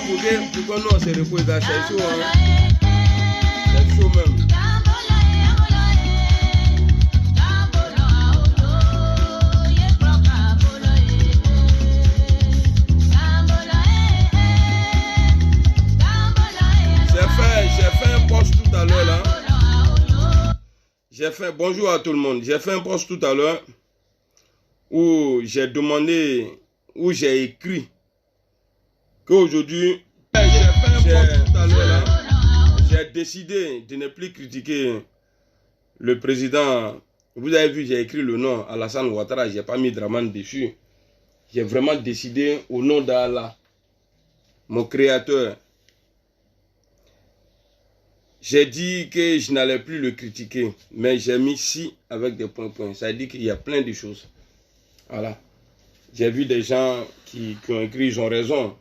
pourquoi nous on se repose à c'est chaud, hein? C'est chaud même. J'ai fait un post tout à l'heure là. Bonjour à tout le monde. J'ai fait un post tout à l'heure où j'ai demandé, où j'ai écrit qu'aujourd'hui, j'ai décidé de ne plus critiquer le président. Vous avez vu, j'ai écrit le nom Alassane Ouattara, j'ai pas mis Dramane dessus. J'ai vraiment décidé au nom d'Allah, mon créateur. J'ai dit que je n'allais plus le critiquer, mais j'ai mis si avec des points. Ça dit qu'il y a plein de choses. Voilà. J'ai vu des gens qui ont écrit, ils ont raison.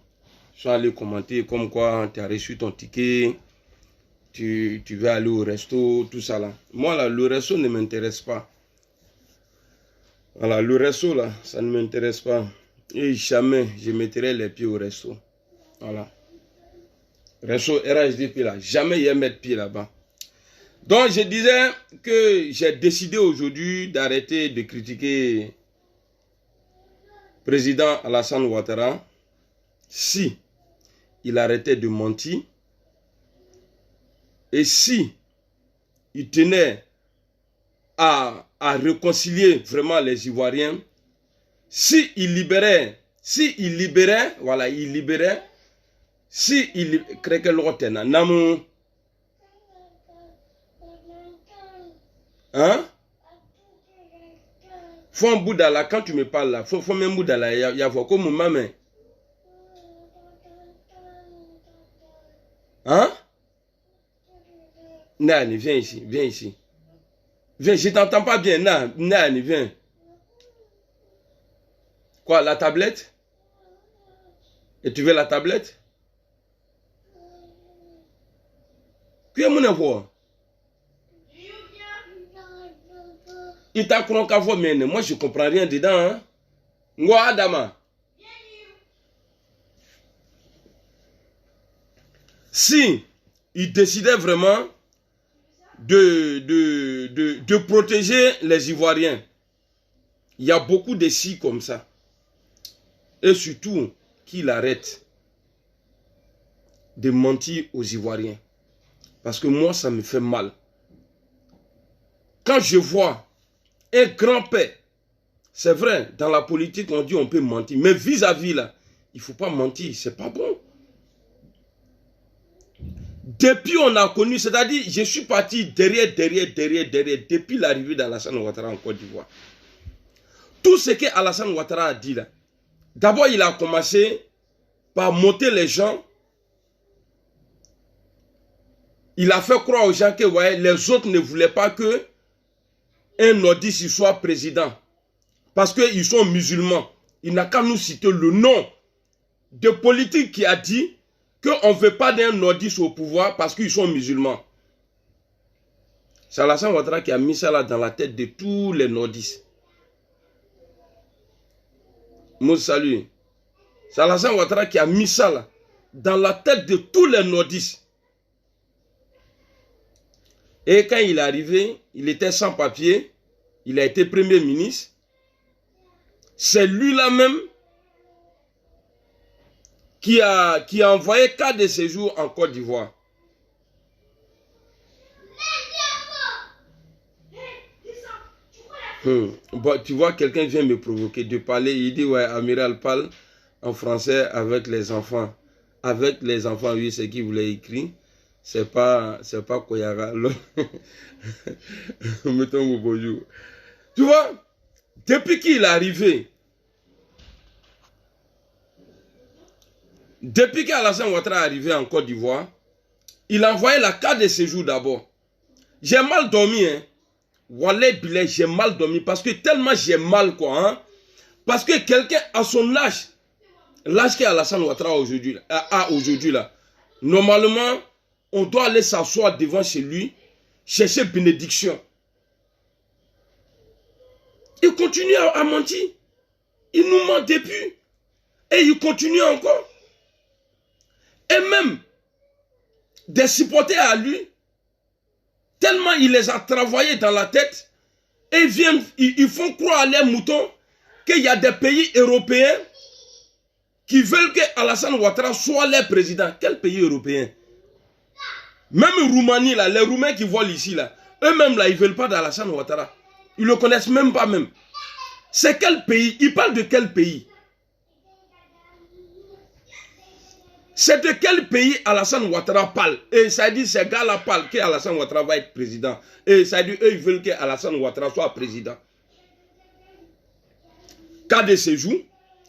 Ils sont allés commenter comme quoi tu as reçu ton ticket, tu veux aller au resto, tout ça là. Moi là, le resto ne m'intéresse pas. Voilà, le resto là, ça ne m'intéresse pas. Et jamais je mettrai les pieds au resto. Voilà. Resto RHDP là, jamais y mettre pied là-bas. Donc je disais que j'ai décidé aujourd'hui d'arrêter de critiquer le président Alassane Ouattara si il arrêtait de mentir et si il tenait à réconcilier vraiment les Ivoiriens, si il libérait, voilà, il libérait. Si il crée que l'autre est un amour, hein? Faut un Bouddha là, quand tu me parles là, faut même Bouddha là, il y a comme mon maman. Hein? Nani, viens ici, viens ici. Viens, je t'entends pas bien, Nani, viens. Quoi, la tablette? Et tu veux la tablette? Il t'a cru qu'à mais moi je comprends rien dedans. Hein? Ngwa Adama. Si il décidait vraiment de protéger les Ivoiriens, il y a beaucoup de si comme ça. Et surtout qu'il arrête de mentir aux Ivoiriens. Parce que moi, ça me fait mal. Quand je vois un grand-père, c'est vrai, dans la politique, on dit on peut mentir. Mais vis-à-vis, là, il ne faut pas mentir, c'est pas bon. Depuis on a connu, c'est-à-dire, je suis parti derrière, depuis l'arrivée d'Alassane Ouattara en Côte d'Ivoire. Tout ce que Alassane Ouattara a dit là, d'abord, il a commencé par monter les gens. Il a fait croire aux gens que ouais, les autres ne voulaient pas que un nordiste soit président. Parce qu'ils sont musulmans. Il n'a qu'à nous citer le nom de politique qui a dit qu'on ne veut pas d'un nordiste au pouvoir parce qu'ils sont musulmans. C'est Alassane Ouattara qui a mis ça là dans la tête de tous les nordistes. Moi salut. C'est Alassane Ouattara qui a mis ça là dans la tête de tous les nordistes. Et quand il est arrivé, il était sans papier, il a été premier ministre. C'est lui-là même qui a envoyé 4 de séjours en Côte d'Ivoire. Bon, tu vois, quelqu'un vient me provoquer de parler, il dit, ouais, Amiral parle en français avec les enfants. Avec les enfants, oui, c'est qui voulait écrire. C'est pas Koyara. Mettons mon bonjour. Tu vois, depuis qu'il est arrivé, depuis qu'Alassane Ouattara est arrivé en Côte d'Ivoire, il a envoyé la carte de séjour d'abord. J'ai mal dormi, hein. Wallah billah, j'ai mal dormi parce que tellement j'ai mal, quoi, hein. Parce que quelqu'un à son âge, l'âge qu'Alassane Ouattara a aujourd'hui là, normalement, on doit aller s'asseoir devant chez lui, chercher bénédiction. Il continue à mentir. Il nous ment depuis. Et il continue encore. Et même des supporters à lui, tellement il les a travaillés dans la tête, et ils font croire à leurs moutons qu'il y a des pays européens qui veulent que Alassane Ouattara soit leur président. Quel pays européen? Même Roumanie, là, les Roumains qui volent ici, là, eux-mêmes, là, ils ne veulent pas d'Alassane Ouattara. Ils ne le connaissent même pas même. C'est quel pays? Ils parlent de quel pays? C'est de quel pays Alassane Ouattara parle? Et ça dit, ces gars-là parlent qu'Alassane Ouattara va être président. Et ça dit, eux, ils veulent qu'Alassane Ouattara soit président. Cas de séjour,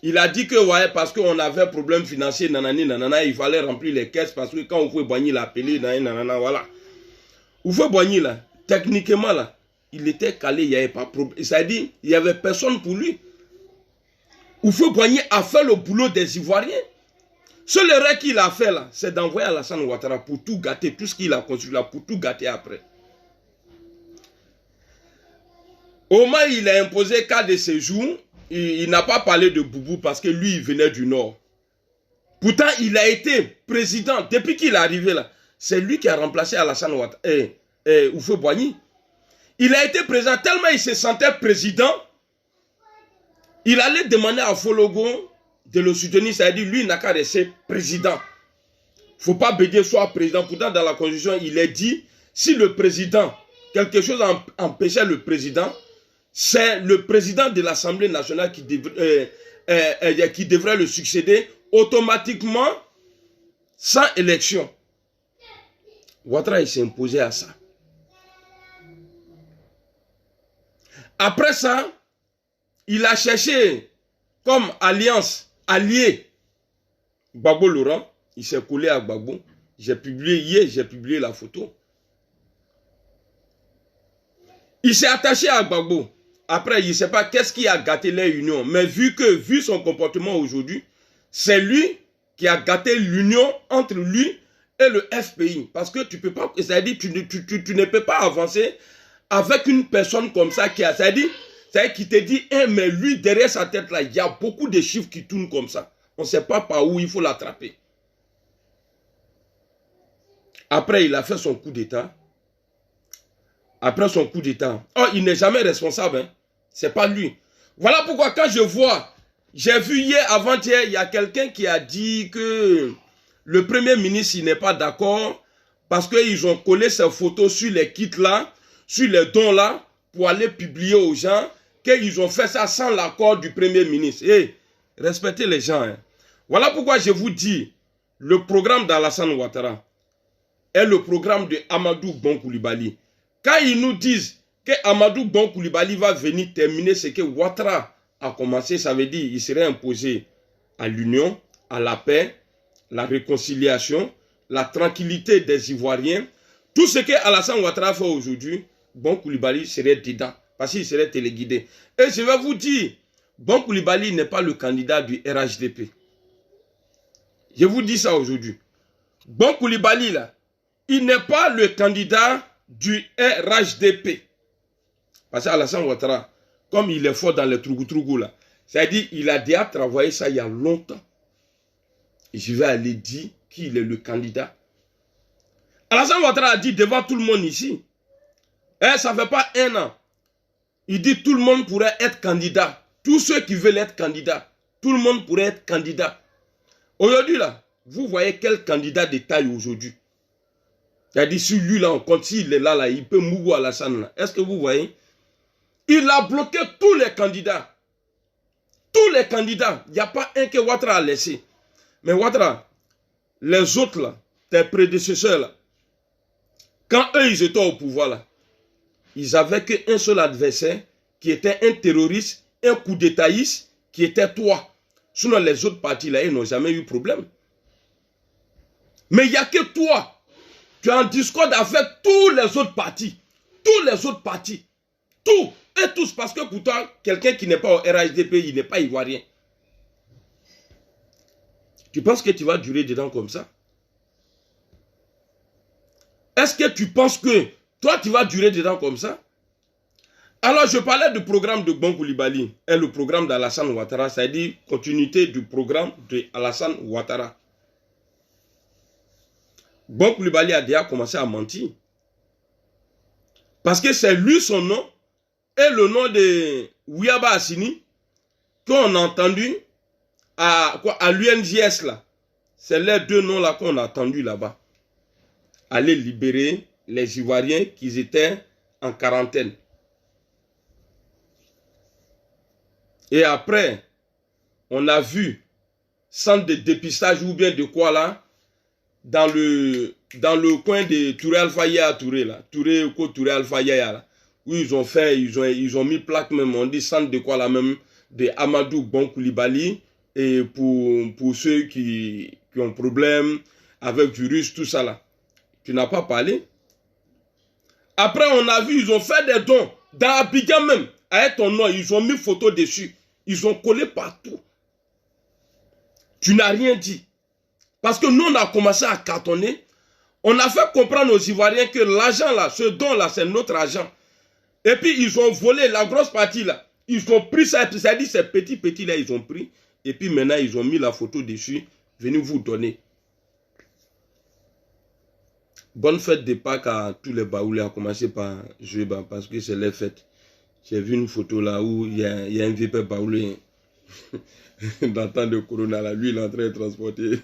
il a dit que, ouais, parce qu'on avait problème financier, nanani, nanana, il fallait remplir les caisses parce que quand Oufoué Boigny l'a appelé, nanana, voilà. Oufoué Boigny, là, techniquement, là, il était calé, il n'y avait pas de problème. Ça dit, il n'y avait personne pour lui. Oufoué Boigny a fait le boulot des Ivoiriens. Seul erreur qu'il a fait là, c'est d'envoyer Alassane Ouattara pour tout gâter, tout ce qu'il a construit là, pour tout gâter après. Au moins, il a imposé cas de séjour. Il n'a pas parlé de Boubou parce que lui, il venait du Nord. Pourtant, il a été président depuis qu'il est arrivé là. C'est lui qui a remplacé Alassane Ouattara et Oufoué Boigny. Il a été président tellement il se sentait président. Il allait demander à Fologo de le soutenir. Ça a dit, lui, il n'a qu'à rester président. Il ne faut pas Bédié soit président. Pourtant, dans la Constitution, il est dit, si le président, quelque chose empêchait le président, c'est le président de l'Assemblée nationale qui devrait le succéder automatiquement sans élection. Ouattara, il s'est imposé à ça. Après ça, il a cherché comme allié Gbagbo Laurent. Il s'est collé à Gbagbo. J'ai publié la photo. Il s'est attaché à Gbagbo. Après, il ne sait pas qu'est-ce qui a gâté leur union. Mais vu son comportement aujourd'hui, c'est lui qui a gâté l'union entre lui et le FPI. Parce que tu peux pas, c'est-à-dire tu ne peux pas avancer avec une personne comme ça qui a, c'est-à-dire qui te dit, hey, mais lui, derrière sa tête là, il y a beaucoup de chiffres qui tournent comme ça. On ne sait pas par où il faut l'attraper. Après, il a fait son coup d'État. Après son coup d'État. Oh, il n'est jamais responsable. Hein. C'est pas lui. Voilà pourquoi quand je vois, j'ai vu hier, avant-hier, il y a quelqu'un qui a dit que le Premier ministre n'est pas d'accord parce qu'ils ont collé ses photos sur les kits là, sur les dons là, pour aller publier aux gens qu'ils ont fait ça sans l'accord du Premier ministre. Hey, respectez les gens. Hein. Voilà pourquoi je vous dis, le programme d'Alassane Ouattara est le programme de Amadou Bon Coulibaly. Quand ils nous disent que Amadou Bon Coulibaly va venir terminer ce que Ouattara a commencé, ça veut dire qu'il serait imposé à l'union, à la paix, la réconciliation, la tranquillité des Ivoiriens. Tout ce que Alassane Ouattara fait aujourd'hui, Bon Coulibaly serait dedans, parce qu'il serait téléguidé. Et je vais vous dire, Bon Coulibaly n'est pas le candidat du RHDP. Je vous dis ça aujourd'hui. Bon Coulibaly, là, il n'est pas le candidat du RHDP. Parce qu'Alassane Ouattara, comme il est fort dans les trougou là, c'est-à-dire il a déjà travaillé ça il y a longtemps. Et je vais aller dire qu'il est le candidat. Alassane Ouattara a dit devant tout le monde ici, ça ne fait pas un an. Il dit tout le monde pourrait être candidat. Tous ceux qui veulent être candidats, tout le monde pourrait être candidat. Aujourd'hui là, vous voyez quel candidat de taille aujourd'hui. C'est-à-dire si lui là, on compte, s'il est là, il peut mourir Alassane. Est-ce que vous voyez? Il a bloqué tous les candidats. Tous les candidats. Il n'y a pas un que Ouattara a laissé. Mais Ouattara, les autres là, tes prédécesseurs là, quand eux ils étaient au pouvoir là, ils n'avaient qu'un seul adversaire qui était un terroriste, un coup d'étaïste qui était toi. Sinon les autres partis là, ils n'ont jamais eu problème. Mais il n'y a que toi. Tu es en discorde avec tous les autres partis. Tous les autres partis. Tous. Et tous. Parce que pour toi, quelqu'un qui n'est pas au RHDP, il n'est pas ivoirien. Tu penses que tu vas durer dedans comme ça? Est-ce que tu penses que toi, tu vas durer dedans comme ça? Alors, je parlais du programme de Bon Coulibaly et le programme d'Alassane Ouattara, c'est-à-dire continuité du programme d'Alassane Ouattara. Bon Koulibaly a déjà commencé à mentir. Parce que c'est lui son nom et le nom de Ouiaba Assini qu'on a entendu à l'UNJS là. C'est les deux noms là qu'on a entendu là-bas. Aller libérer les Ivoiriens qui étaient en quarantaine. Et après, on a vu centre de dépistage ou bien de quoi là, dans le coin de Touré Alpha Yaya Touré là, Touré Alpha Yaya là, où ils ont mis plaque même, on dit centre de quoi là même, de Amadou Bon Koulibaly, et pour ceux qui ont problème avec virus, tout ça là. Tu n'as pas parlé. Après, on a vu, ils ont fait des dons, dans Abidjan même, avec ton nom, ils ont mis photo dessus, ils ont collé partout. Tu n'as rien dit. Parce que nous, on a commencé à cartonner. On a fait comprendre aux Ivoiriens que l'argent là, ce don là, c'est notre argent. Et puis, ils ont volé la grosse partie là. Ils ont pris ça, c'est-à-dire ces petits là, ils ont pris. Et puis maintenant, ils ont mis la photo dessus. Venez vous donner. Bonne fête de Pâques à tous les baoulés, à commencer par Joueba, parce que c'est les fêtes. J'ai vu une photo là où il y a un vieux père baoulé. Dans le temps de Corona, là, lui, il est en train de transporter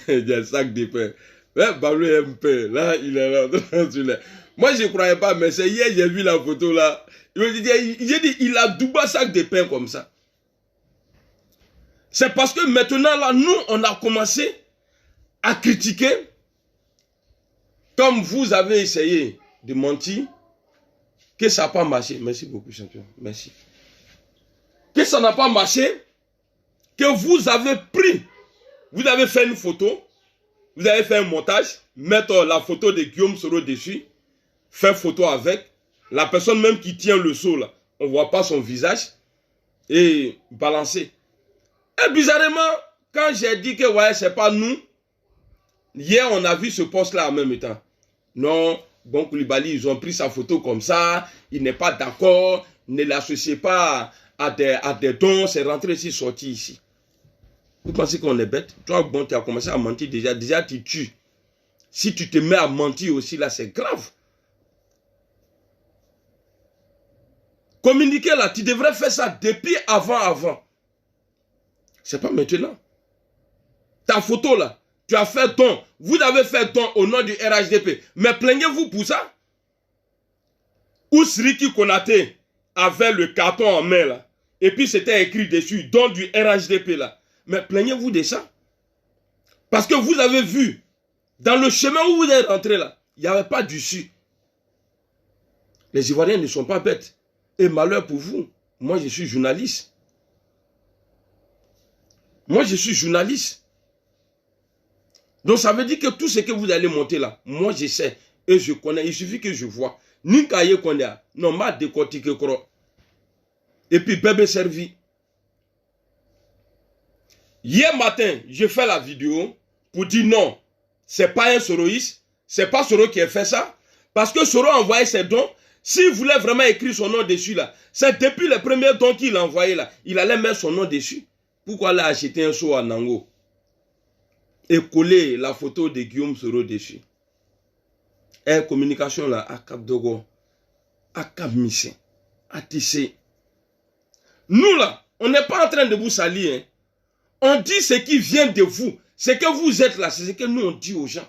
des sacs de pain. Ouais, Baoulé aime pain. Là, il est là. Moi, je ne croyais pas, mais c'est hier, j'ai vu la photo là. J'ai dit, il a double sac de pain comme ça. C'est parce que maintenant, là, nous, on a commencé à critiquer. Comme vous avez essayé de mentir, que ça n'a pas marché. Merci beaucoup, champion. Merci. Que ça n'a pas marché. Que vous avez pris, vous avez fait une photo, vous avez fait un montage, mettre la photo de Guillaume Soro dessus, faire photo avec, la personne même qui tient le seau là, on ne voit pas son visage, et balancer. Et bizarrement, quand j'ai dit que ouais, c'est pas nous, hier on a vu ce poste là en même temps. Non, Bon Koulibaly, ils ont pris sa photo comme ça, il n'est pas d'accord, ne l'associez pas à des dons, c'est rentré ici, sorti ici. Vous pensez qu'on est bête? Toi, bon, tu as commencé à mentir déjà. Déjà, tu tues. Si tu te mets à mentir aussi, là, c'est grave. Communiquer là, tu devrais faire ça depuis avant. C'est pas maintenant. Ta photo là, tu as fait don. Vous avez fait don au nom du RHDP. Mais plaignez-vous pour ça? Ou Sriki Konaté avait le carton en main là. Et puis c'était écrit dessus, don du RHDP là. Mais plaignez-vous de ça. Parce que vous avez vu, dans le chemin où vous êtes rentré là, il n'y avait pas d'issue. Les Ivoiriens ne sont pas bêtes. Et malheur pour vous. Moi, je suis journaliste. Moi, je suis journaliste. Donc, ça veut dire que tout ce que vous allez monter là, moi, je sais. Et je connais. Il suffit que je vois. Ninkaye connaît. Non, ma décortiqué kro. Et puis, bébé servi. Hier matin, j'ai fait la vidéo pour dire non, c'est pas un soroïste, c'est pas Soro qui a fait ça, parce que Soro a envoyé ses dons. S'il voulait vraiment écrire son nom dessus là, c'est depuis les premiers dons qu'il a envoyé là, il allait mettre son nom dessus. Pourquoi il a acheté un seau à Nango et coller la photo de Guillaume Soro dessus? Et communication là, à Cap Dogo, à Cap Mission, à Tissé. Nous là, on n'est pas en train de vous salir, hein. On dit ce qui vient de vous. Ce que vous êtes là, c'est ce que nous on dit aux gens.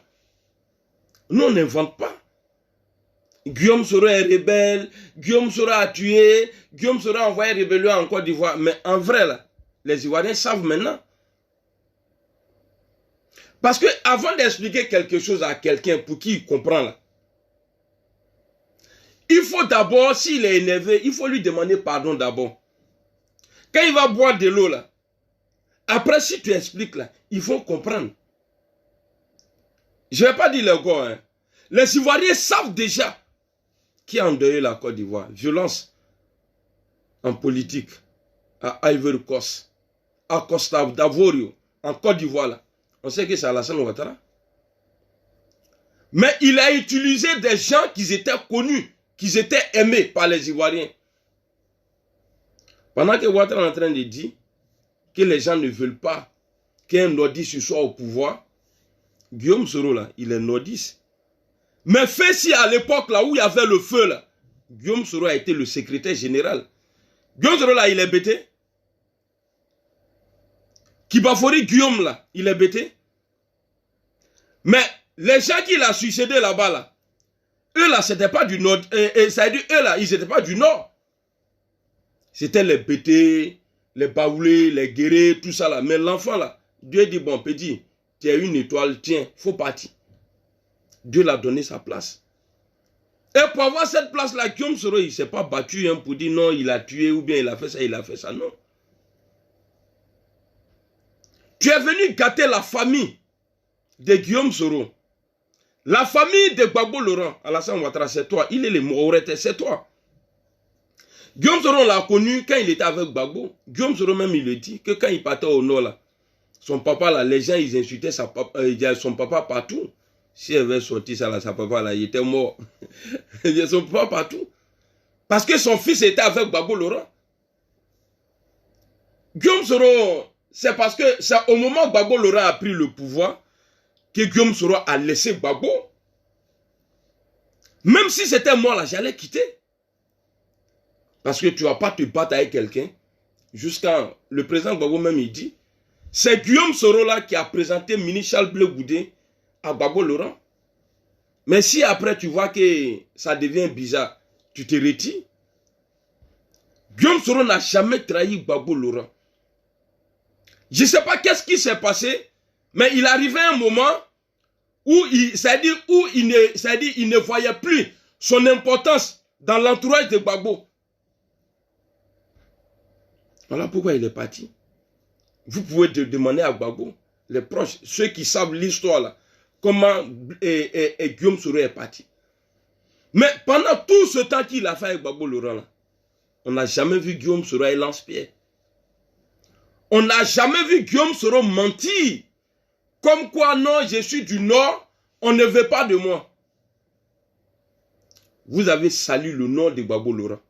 Nous on n'invente pas. Guillaume Soro est rebelle, Guillaume Soro a tué, Guillaume Soro a envoyé rébellion en Côte d'Ivoire. Mais en vrai là, les Ivoiriens savent maintenant. Parce que avant d'expliquer quelque chose à quelqu'un pour qui il comprend là, il faut d'abord, s'il est énervé, il faut lui demander pardon d'abord. Quand il va boire de l'eau là, après, si tu expliques là, ils vont comprendre. Je ne vais pas dire le gars, hein. Les Ivoiriens savent déjà qui a endeuillé la Côte d'Ivoire. Violence en politique à Ivory Coast, à Costa d'Avorio, en Côte d'Ivoire là. On sait que c'est Alassane Ouattara. Mais il a utilisé des gens qui étaient connus, qui étaient aimés par les Ivoiriens. Pendant que Ouattara est en train de dire que les gens ne veulent pas qu'un nordiste soit au pouvoir, Guillaume Soro là, il est nordiste. Mais fait si à l'époque là où il y avait le feu là, Guillaume Soro a été le secrétaire général. Guillaume Soro là, il est bêté. Kibafori Guillaume là, il est bêté. Mais les gens qui l'ont succédé là-bas là, eux là, c'était pas du nord. Ça veut dire eux là, ils n'étaient pas du nord. C'était les bêtés, les baoulés, les guérés, tout ça là. Mais l'enfant là, Dieu dit, bon petit, tu es une étoile, tiens, faut partir. Dieu l'a donné sa place. Et pour avoir cette place-là, Guillaume Soro, il ne s'est pas battu hein, pour dire non, il a tué ou bien il a fait ça, non. Tu es venu gâter la famille de Guillaume Soro. La famille de Gbagbo Laurent, Alassane Ouattara, c'est toi. Il est le Mourete, c'est toi. Guillaume Soro, on l'a connu quand il était avec Gbagbo. Guillaume Soro même, il le dit, que quand il partait au nord, là, son papa, là, les gens, ils insultaient son papa partout. Si elle avait sorti ça, là, sa papa, là, il était mort. Son papa partout. Parce que son fils était avec Gbagbo Laurent. Guillaume Soro, c'est parce que c'est au moment où Gbagbo Laurent a pris le pouvoir que Guillaume Soro a laissé Gbagbo. Même si c'était moi, là, j'allais quitter. Parce que tu ne vas pas te battre avec quelqu'un. Jusqu'à le président Gbagbo même, il dit, c'est Guillaume Soro là qui a présenté Mini Charles Bleu Goudé à Gbagbo Laurent. Mais si après tu vois que ça devient bizarre, tu te retires. Guillaume Soro n'a jamais trahi Gbagbo Laurent. Je ne sais pas qu'est-ce qui s'est passé, mais il arrivait un moment où il ne voyait plus son importance dans l'entourage de Gbagbo. Voilà pourquoi il est parti. Vous pouvez demander à Gbagbo, les proches, ceux qui savent l'histoire là, comment Guillaume Soro est parti. Mais pendant tout ce temps qu'il a fait avec Gbagbo Laurent là, on n'a jamais vu Guillaume Soro et lance-pierre. On n'a jamais vu Guillaume Soro mentir. Comme quoi, non, je suis du Nord, on ne veut pas de moi. Vous avez sali le nom de Gbagbo Laurent.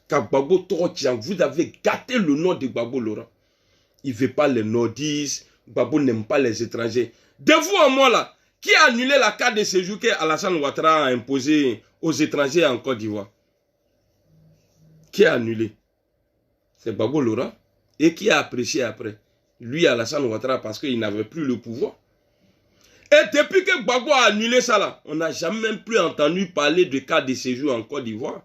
Car Gbagbo Torotian, vous avez gâté le nom de Gbagbo Laurent. Il ne veut pas les nordistes, Gbagbo n'aime pas les étrangers. De vous à moi là, qui a annulé la carte de séjour que Alassane Ouattara a imposée aux étrangers en Côte d'Ivoire? Qui a annulé? C'est Gbagbo Laurent. Et qui a apprécié après? Lui, Alassane Ouattara, parce qu'il n'avait plus le pouvoir. Et depuis que Gbagbo a annulé ça là, on n'a jamais plus entendu parler de carte de séjour en Côte d'Ivoire.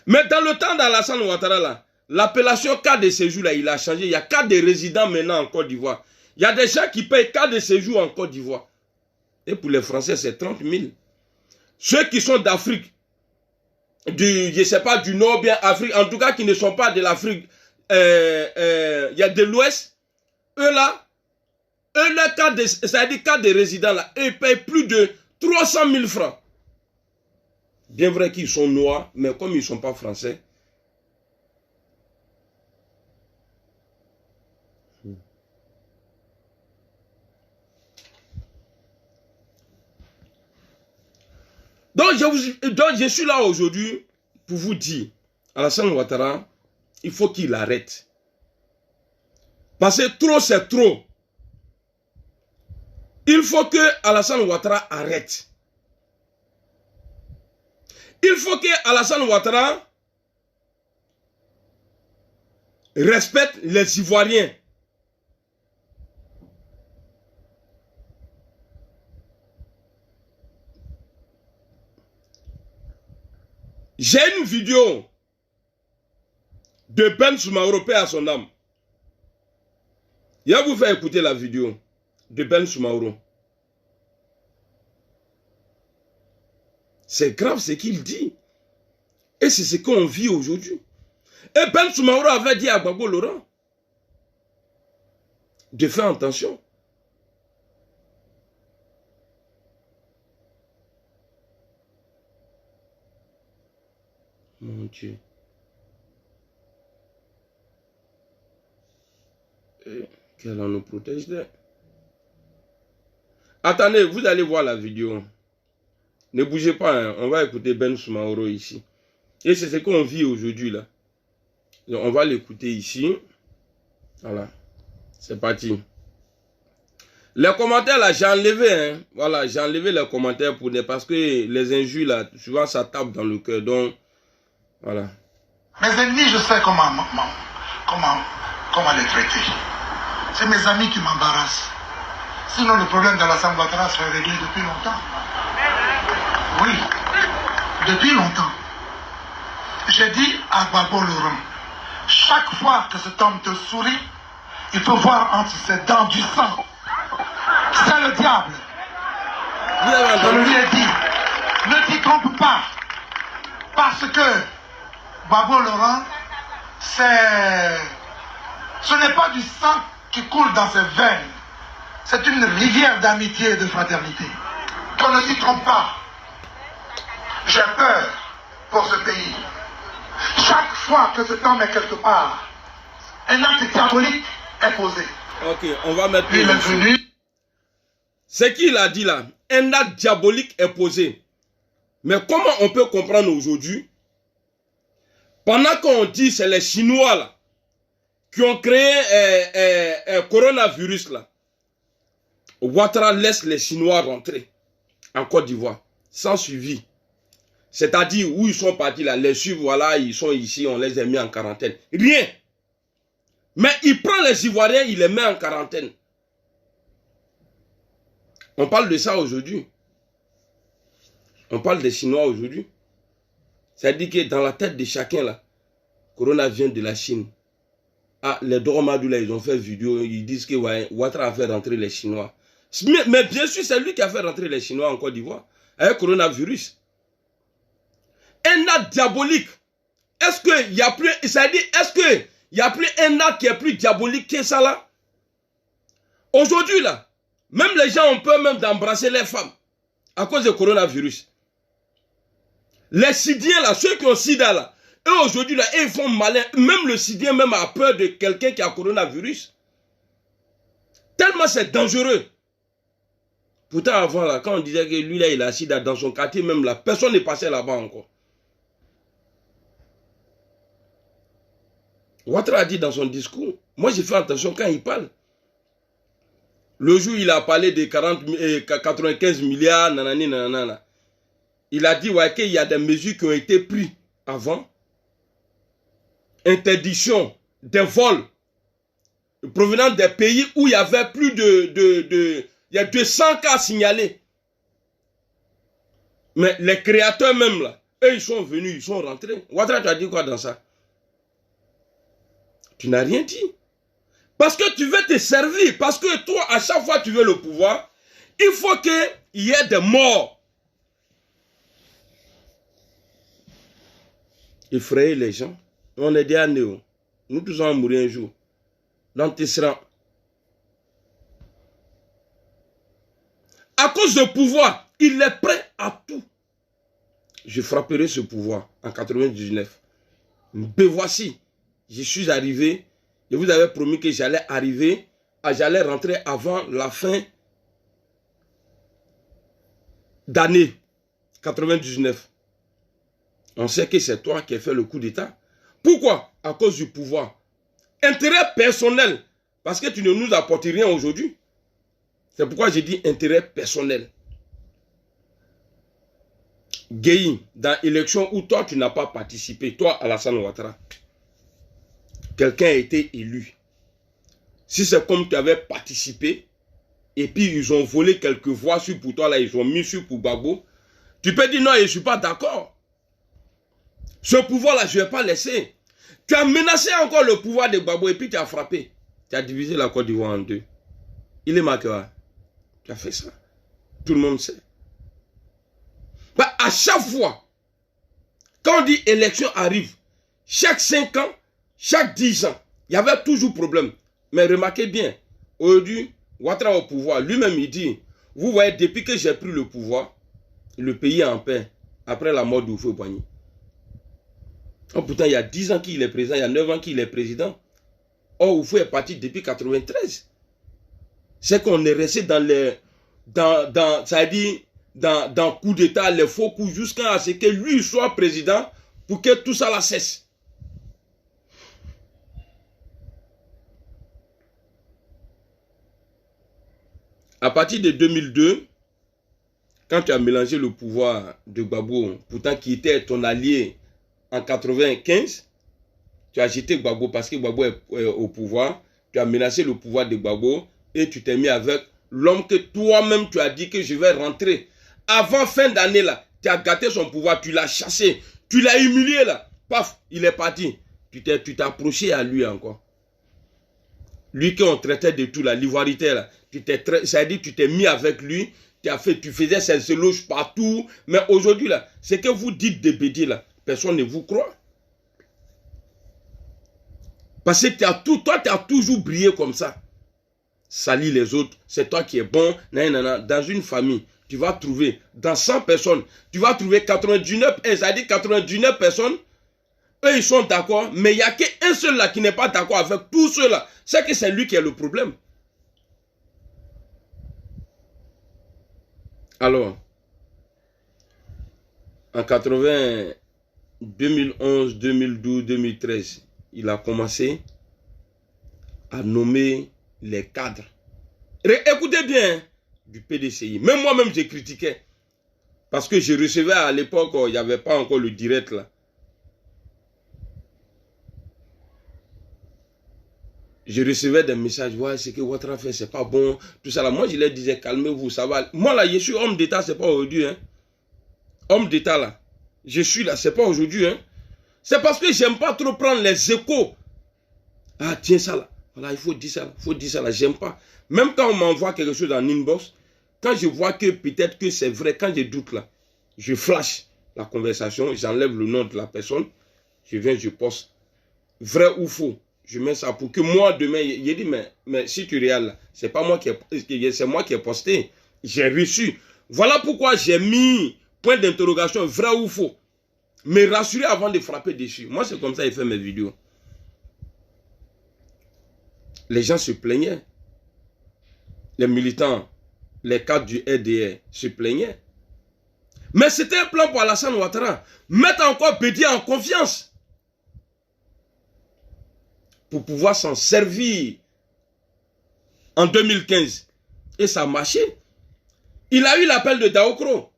Mais dans le temps d'Alassane Ouattara là, l'appellation carte de séjour là, il a changé. Il y a carte de résident maintenant en Côte d'Ivoire. Il y a des gens qui payent carte de séjour en Côte d'Ivoire. Et pour les Français, c'est 30 000. Ceux qui sont d'Afrique, je ne sais pas, du Nord, bien Afrique, en tout cas qui ne sont pas de l'Afrique, il y a de l'Ouest, eux là, carte de résident là, eux payent plus de 300 000 francs. Bien vrai qu'ils sont noirs, mais comme ils ne sont pas français. Donc je suis là aujourd'hui pour vous dire, Alassane Ouattara, il faut qu'il arrête. Parce que trop c'est trop. Il faut que Alassane Ouattara arrête. Il faut que Alassane Ouattara respecte les Ivoiriens. J'ai une vidéo de Ben Soumaoro, paix à son âme. Je vais vous faire écouter la vidéo de Ben Soumaoro. C'est grave ce qu'il dit. Et c'est ce qu'on vit aujourd'hui. Et Ben Soumaoro avait dit à Gbagbo Laurent de faire attention. Mon Dieu. Qu'elle en nous protège d'elle. Attendez, vous allez voir la vidéo. Ne bougez pas, hein. On va écouter Ben Soumaoro ici. Et c'est ce qu'on vit aujourd'hui là. On va l'écouter ici. Voilà. C'est parti. Les commentaires là, j'ai enlevé, hein. Voilà, j'ai enlevé les commentaires parce que les injures là, souvent ça tape dans le cœur. Donc, voilà. Mes ennemis, je sais comment les traiter. C'est mes amis qui m'embarrassent. Sinon, le problème de l'Assemblée Ouattara serait réglé depuis longtemps. Oui, depuis longtemps. J'ai dit à Gbagbo Laurent, chaque fois que cet homme te sourit, il faut voir entre ses dents du sang. C'est le diable. Je lui ai dit, ne t'y trompe pas. Parce que Gbagbo Laurent, ce n'est pas du sang qui coule dans ses veines. C'est une rivière d'amitié et de fraternité. Qu'on ne s'y trompe pas. J'ai peur pour ce pays. Chaque fois que cet homme est quelque part, un acte diabolique est posé. Ok, on va mettre... Il est venu. Ce qu'il a dit là, un acte diabolique est posé. Mais comment on peut comprendre aujourd'hui, pendant qu'on dit c'est les Chinois là, qui ont créé un coronavirus là, Ouattara laisse les Chinois rentrer en Côte d'Ivoire, sans suivi. C'est-à-dire où ils sont partis là, les suivre, voilà, ils sont ici, on les a mis en quarantaine. Rien. Mais il prend les Ivoiriens, il les met en quarantaine. On parle de ça aujourd'hui. On parle des Chinois aujourd'hui. C'est-à-dire que dans la tête de chacun là, Corona vient de la Chine. Ah, les Doromadou là, ils ont fait vidéo, ils disent que ouais, Ouattara a fait rentrer les Chinois. Mais bien sûr, c'est lui qui a fait rentrer les Chinois en Côte d'Ivoire, avec le coronavirus. Un acte diabolique. Est-ce qu'il y a plus, c'est-à-dire, est-ce qu'il y a plus un acte qui est plus diabolique que ça là? Aujourd'hui là, même les gens ont peur même d'embrasser les femmes à cause du coronavirus. Les Sidiens là, ceux qui ont sida là, eux aujourd'hui là, ils font malin. Même le Sidien même a peur de quelqu'un qui a coronavirus. Tellement c'est dangereux. Pourtant avant là, quand on disait que lui là, il a sida dans son quartier même là, personne n'est passé là-bas encore. Ouattara a dit dans son discours, moi j'ai fait attention quand il parle. Le jour où il a parlé de 95 milliards, nanani, nanana, il a dit ouais, qu'il y a des mesures qui ont été prises avant. Interdiction des vols provenant des pays où il y avait plus il y a 200 cas signalés. Mais les créateurs même là, eux ils sont venus, ils sont rentrés. Ouattara, tu as dit quoi dans ça? Tu n'as rien dit. Parce que tu veux te servir. Parce que toi, à chaque fois que tu veux le pouvoir, il faut qu'il y ait des morts. Effrayer les gens. On est des néo. Nous tous allons mourir un jour. Donc tu seras. À cause de pouvoir, il est prêt à tout. Je frapperai ce pouvoir en 99. Me voici. Je suis arrivé. Je vous avais promis que j'allais arriver. J'allais rentrer avant la fin d'année 99. On sait que c'est toi qui as fait le coup d'État. Pourquoi? À cause du pouvoir. Intérêt personnel. Parce que tu ne nous apportes rien aujourd'hui. C'est pourquoi j'ai dit intérêt personnel. Gueye, dans l'élection où toi tu n'as pas participé, toi Alassane Ouattara, quelqu'un a été élu. Si c'est comme tu avais participé, et puis ils ont volé quelques voix sur pour toi, là, ils ont mis sur pour Gbagbo, tu peux dire non, je ne suis pas d'accord. Ce pouvoir-là, je ne vais pas laisser. Tu as menacé encore le pouvoir de Gbagbo et puis tu as frappé. Tu as divisé la Côte d'Ivoire en deux. Il est marqué. Tu as fait ça. Tout le monde sait. Bah, à chaque fois, quand on dit élection arrive, chaque 5 ans, chaque 10 ans, il y avait toujours problème. Mais remarquez bien, aujourd'hui, Ouattara au pouvoir, lui-même il dit, vous voyez, depuis que j'ai pris le pouvoir, le pays est en paix, après la mort d'Houphouët-Boigny. Oh, pourtant, il y a 10 ans qu'il est président, il y a 9 ans qu'il est président. Or, Houphouët est parti depuis 93. C'est qu'on est resté dans les... c'est-à-dire, dans coup d'État, les faux coups, jusqu'à ce que lui soit président, pour que tout ça la cesse. À partir de 2002, quand tu as mélangé le pouvoir de Gbagbo, pourtant qui était ton allié en 95, tu as jeté Gbagbo parce que Gbagbo est au pouvoir, tu as menacé le pouvoir de Gbagbo et tu t'es mis avec l'homme que toi-même tu as dit que je vais rentrer. Avant fin d'année là, tu as gâté son pouvoir, tu l'as chassé, tu l'as humilié là, paf, il est parti. Tu t'es approché à lui encore. Lui qu'on traitait de tout là, l'ivoirité là, c'est-à-dire tu t'es mis avec lui, tu faisais ses éloges partout, mais aujourd'hui là, ce que vous dites de Bédi là, personne ne vous croit. Parce que toi tu as toujours brillé comme ça. Salir les autres, c'est toi qui es bon, nanana. Dans une famille, tu vas trouver, dans 100 personnes, tu vas trouver 99, c'est-à-dire 99 personnes, eux ils sont d'accord, mais il n'y a qu'un seul là qui n'est pas d'accord avec tous ceux-là. C'est que c'est lui qui est le problème. Alors, en 2011, 2012, 2013, il a commencé à nommer les cadres. Écoutez bien, du PDCI. Même moi-même, j'ai critiqué. Parce que je recevais à l'époque, il n'y avait pas encore le direct là. Je recevais des messages, ouais, ce que Ouattara fait, c'est pas bon, tout ça là. Moi, je leur disais, calmez-vous, ça va. Moi là, je suis homme d'État, c'est pas aujourd'hui, hein. Homme d'État là, je suis là, c'est pas aujourd'hui, hein. C'est parce que j'aime pas trop prendre les échos. Ah, tiens ça là, voilà, il faut dire ça là, j'aime pas. Même quand on m'envoie quelque chose en inbox, quand je vois que peut-être que c'est vrai, quand je doute là, je flash la conversation, j'enlève le nom de la personne, je viens, je poste. Vrai ou faux? Je mets ça pour que moi, demain, il dit, mais si tu regardes là, c'est pas moi c'est moi qui ai posté. J'ai reçu. Voilà pourquoi j'ai mis point d'interrogation, vrai ou faux. Me rassurer avant de frapper dessus. Moi, c'est comme ça que je fais mes vidéos. Les gens se plaignaient. Les militants, les cadres du RDR se plaignaient. Mais c'était un plan pour Alassane Ouattara. Mettre encore Bédi en confiance. Pour pouvoir s'en servir en 2015. Et ça a marché. Il a eu l'appel de Daokro.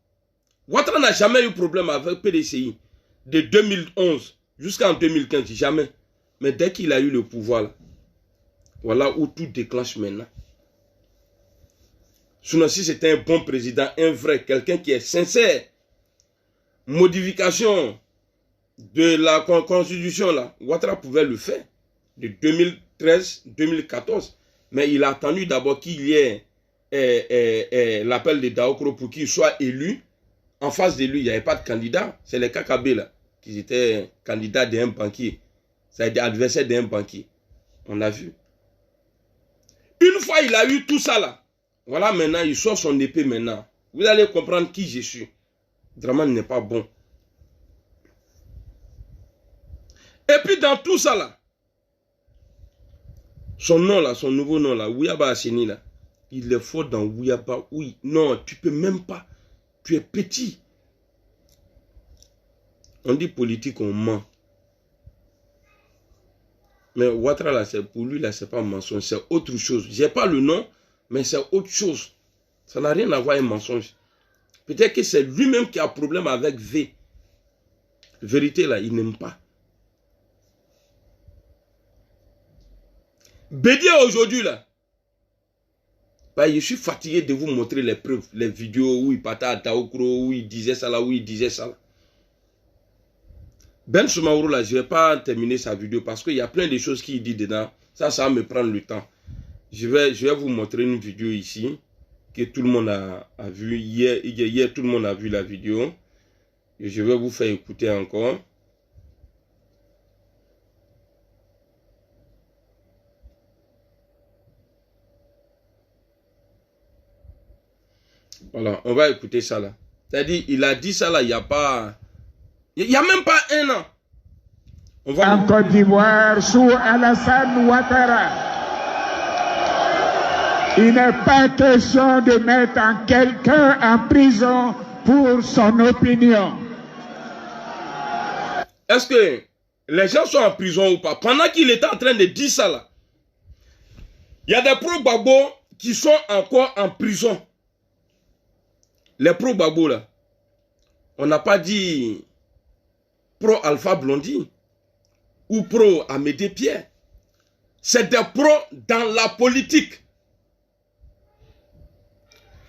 Ouattara n'a jamais eu problème avec PDCI. De 2011 jusqu'en 2015, jamais. Mais dès qu'il a eu le pouvoir, là, voilà où tout déclenche maintenant. Sinon, si c'était un bon président, un vrai, quelqu'un qui est sincère, modification de la constitution, là, Ouattara pouvait le faire. De 2013-2014. Mais il a attendu d'abord qu'il y ait l'appel de Daokro pour qu'il soit élu. En face de lui, il n'y avait pas de candidat. C'est les KKB là, qui étaient candidats d'un banquier. C'est-à-dire adversaires d'un banquier. On a vu. Une fois il a eu tout ça là, voilà maintenant, il sort son épée maintenant. Vous allez comprendre qui je suis. Draman n'est pas bon. Et puis dans tout ça là, son nom là, son nouveau nom là, Ouyaba Asseni là, il est fort dans Ouyaba. Oui, non, tu peux même pas. Tu es petit. On dit politique, on ment. Mais Ouattara là, pour lui là, c'est pas un mensonge, c'est autre chose. J'ai pas le nom, mais c'est autre chose. Ça n'a rien à voir avec un mensonge. Peut-être que c'est lui-même qui a un problème avec V. Vérité là, il n'aime pas. Bédi aujourd'hui là, bah, je suis fatigué de vous montrer les preuves, les vidéos où il partait à Daokro, où il disait ça là, où il disait ça là. Ben Soumaoro là, je ne vais pas terminer sa vidéo parce qu'il y a plein de choses qu'il dit dedans. Ça va me prendre le temps. Je vais vous montrer une vidéo ici que tout le monde a vu. Hier, tout le monde a vu la vidéo. Et je vais vous faire écouter encore. Voilà, on va écouter ça là. C'est-à-dire, il a dit ça là, il n'y a pas... Il n'y a même pas un an. On va... En Côte d'Ivoire, sous Alassane Ouattara, il n'est pas question de mettre quelqu'un en prison pour son opinion. Est-ce que les gens sont en prison ou pas? Pendant qu'il était en train de dire ça là, il y a des pro-Gbagbo qui sont encore en prison. Les pro-Gbagbo là. On n'a pas dit pro-Alpha Blondy ou pro-Amédée Pierre. C'est des pros dans la politique.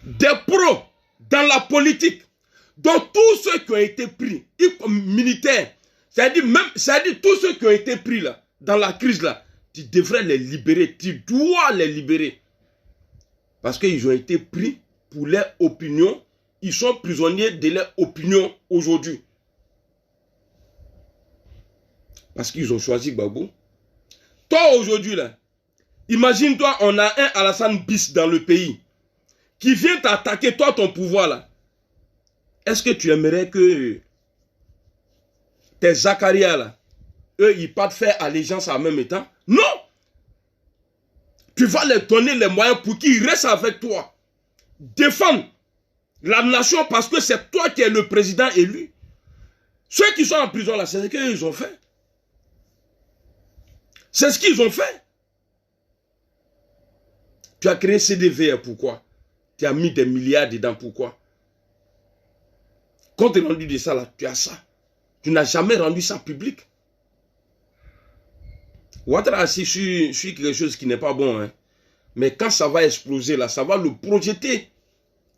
Des pros dans la politique. Donc tous ceux qui ont été pris, militaires, c'est-à-dire tous ceux qui ont été pris là, dans la crise là, tu devrais les libérer, tu dois les libérer. Parce qu'ils ont été pris pour leur opinion, ils sont prisonniers de leur opinion aujourd'hui. Parce qu'ils ont choisi Gbagbo. Toi aujourd'hui là, imagine-toi, on a un Alassane Bis dans le pays qui vient t'attaquer, toi ton pouvoir là. Est-ce que tu aimerais que tes Zakaria là, eux ils partent faire allégeance en même temps? Non! Tu vas leur donner les moyens pour qu'ils restent avec toi. Défendre la nation parce que c'est toi qui es le président élu. Ceux qui sont en prison là, c'est ce qu'ils ont fait. C'est ce qu'ils ont fait. Tu as créé CDVR, pourquoi? Tu as mis des milliards dedans, pourquoi? Quand tu es rendu de ça là, tu as ça. Tu n'as jamais rendu ça public. Ouattara assis sur quelque chose qui n'est pas bon. Hein. Mais quand ça va exploser là, ça va le projeter.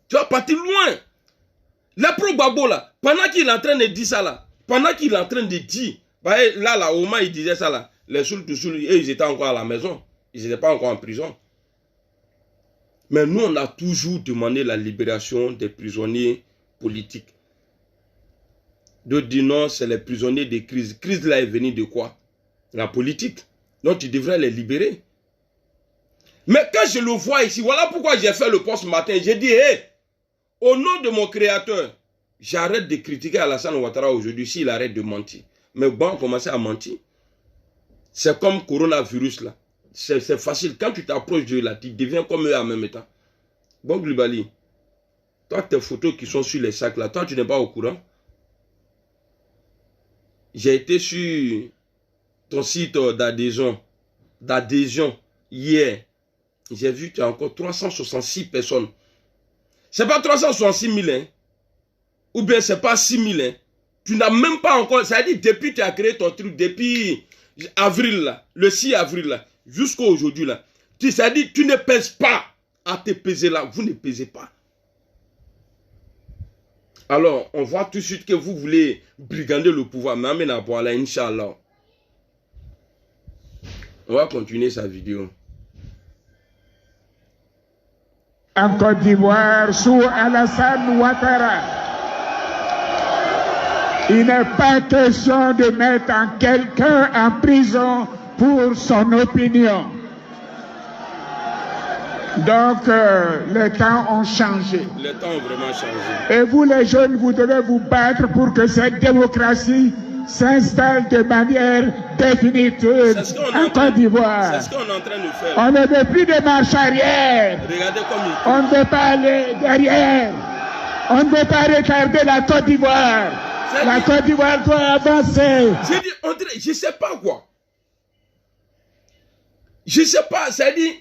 Tu vas partir loin. Le pro-Gbagbo là, pendant qu'il est en train de dire ça là, pendant qu'il est en train de dire, bah, là, au moins il disait ça là, les Soul, ils étaient encore à la maison. Ils n'étaient pas encore en prison. Mais nous, on a toujours demandé la libération des prisonniers politiques. D'autres disent non, c'est les prisonniers de crise. Crise là est venue de quoi? La politique. Donc tu devrais les libérer. Mais quand je le vois ici, voilà pourquoi j'ai fait le post ce matin. J'ai dit, hé, au nom de mon créateur, j'arrête de critiquer Alassane Ouattara aujourd'hui s'il arrête de mentir. Mais bon, on commence à mentir. C'est comme coronavirus là. C'est facile. Quand tu t'approches de là, tu deviens comme eux en même temps. Bon, Glibali, toi, tes photos qui sont sur les sacs là, toi, tu n'es pas au courant. J'ai été sur ton site d'adhésion hier. J'ai vu que tu as encore 366 personnes. C'est pas 366 000, hein? Ou bien c'est pas 6 000, hein? Tu n'as même pas encore, c'est-à-dire depuis que tu as créé ton truc, depuis avril là, le 6 avril là, jusqu'à aujourd'hui là, c'est-à-dire tu ne pèses pas à te peser là, vous ne pesez pas. Alors, on voit tout de suite que vous voulez brigander le pouvoir, mais amène à boire là, Inch'Allah. On va continuer sa vidéo. En Côte d'Ivoire, sous Alassane Ouattara, il n'est pas question de mettre quelqu'un en prison pour son opinion. Donc, les temps ont changé. Les temps ont vraiment changé. Et vous, les jeunes, vous devez vous battre pour que cette démocratie s'installe de manière définitive en Côte d'Ivoire. C'est ce qu'on est en train de faire. On ne veut plus de marche arrière. Regardez comme il... On ne veut pas aller derrière. On ne veut pas retarder la Côte d'Ivoire. La Côte d'Ivoire doit avancer. J'ai dit, André, je ne sais pas quoi. Je ne sais pas, c'est dit...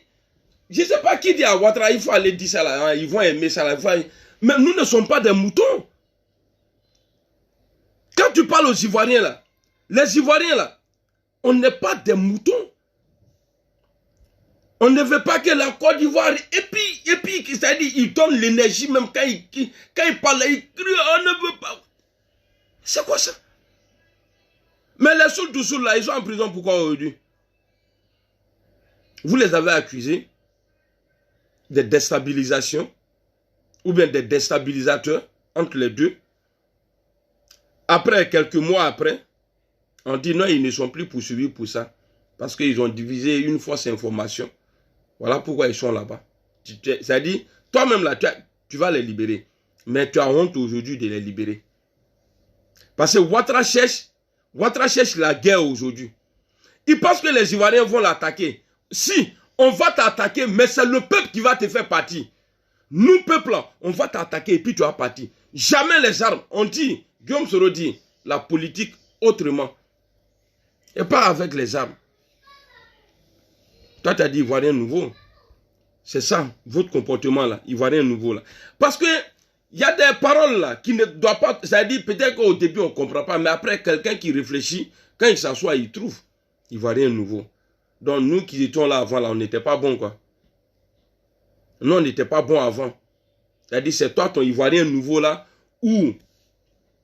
Je ne sais pas qui dit à Ouattara, il faut aller dire ça là, hein, ils vont aimer ça là. Mais nous ne sommes pas des moutons. Quand tu parles aux Ivoiriens là, les Ivoiriens là, on n'est pas des moutons. On ne veut pas que la Côte d'Ivoire, et puis, c'est-à-dire, il donne l'énergie même quand il parle, il crie, on ne veut pas. C'est quoi ça? Mais les Soul Toussoul là, ils sont en prison pourquoi aujourd'hui? Vous les avez accusés de déstabilisation ou bien des déstabilisateurs entre les deux. Après, quelques mois après, on dit non, ils ne sont plus poursuivis pour ça. Parce qu'ils ont divisé une fausse information. Voilà pourquoi ils sont là-bas. C'est-à-dire, toi-même là, tu vas les libérer. Mais tu as honte aujourd'hui de les libérer. Parce que Ouattara cherche la guerre aujourd'hui. Il pense que les Ivoiriens vont l'attaquer. Si, on va t'attaquer, mais c'est le peuple qui va te faire partir. Nous, peuple, on va t'attaquer et puis tu vas partir. Jamais les armes. On dit, Guillaume Soro dit, la politique autrement. Et pas avec les armes. Toi, tu as dit Ivoirien nouveau. C'est ça, votre comportement là, Ivoirien nouveau là. Parce que il y a des paroles là qui ne doivent pas... C'est-à-dire peut-être qu'au début on ne comprend pas, mais après quelqu'un qui réfléchit, quand il s'assoit, il trouve. Ivoirien nouveau. Donc nous qui étions là avant, là, on n'était pas bons quoi. Nous on n'était pas bons avant. C'est-à-dire c'est toi ton Ivoirien nouveau là, où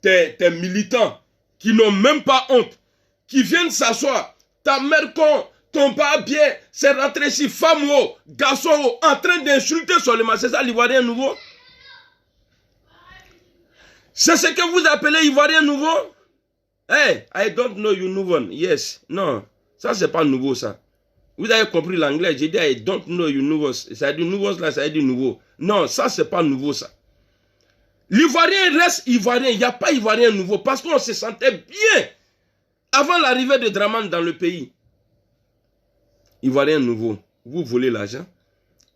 tes militants qui n'ont même pas honte, qui viennent s'asseoir, ta mère con, ton père bien, c'est rentré ici, femme ou garçon ou, en train d'insulter seulement. C'est ça l'Ivoirien nouveau? C'est ce que vous appelez Ivoirien nouveau? Hey, I don't know you nouveau. Yes. Non, ça c'est pas nouveau ça. Vous avez compris l'anglais, j'ai dit I don't know you nouveau. Ça dit nouveau là, ça dit nouveau. Non, ça c'est pas nouveau ça. L'Ivoirien reste Ivoirien, il n'y a pas Ivoirien nouveau parce qu'on se sentait bien avant l'arrivée de Dramane dans le pays. Ivoirien nouveau, vous volez l'argent.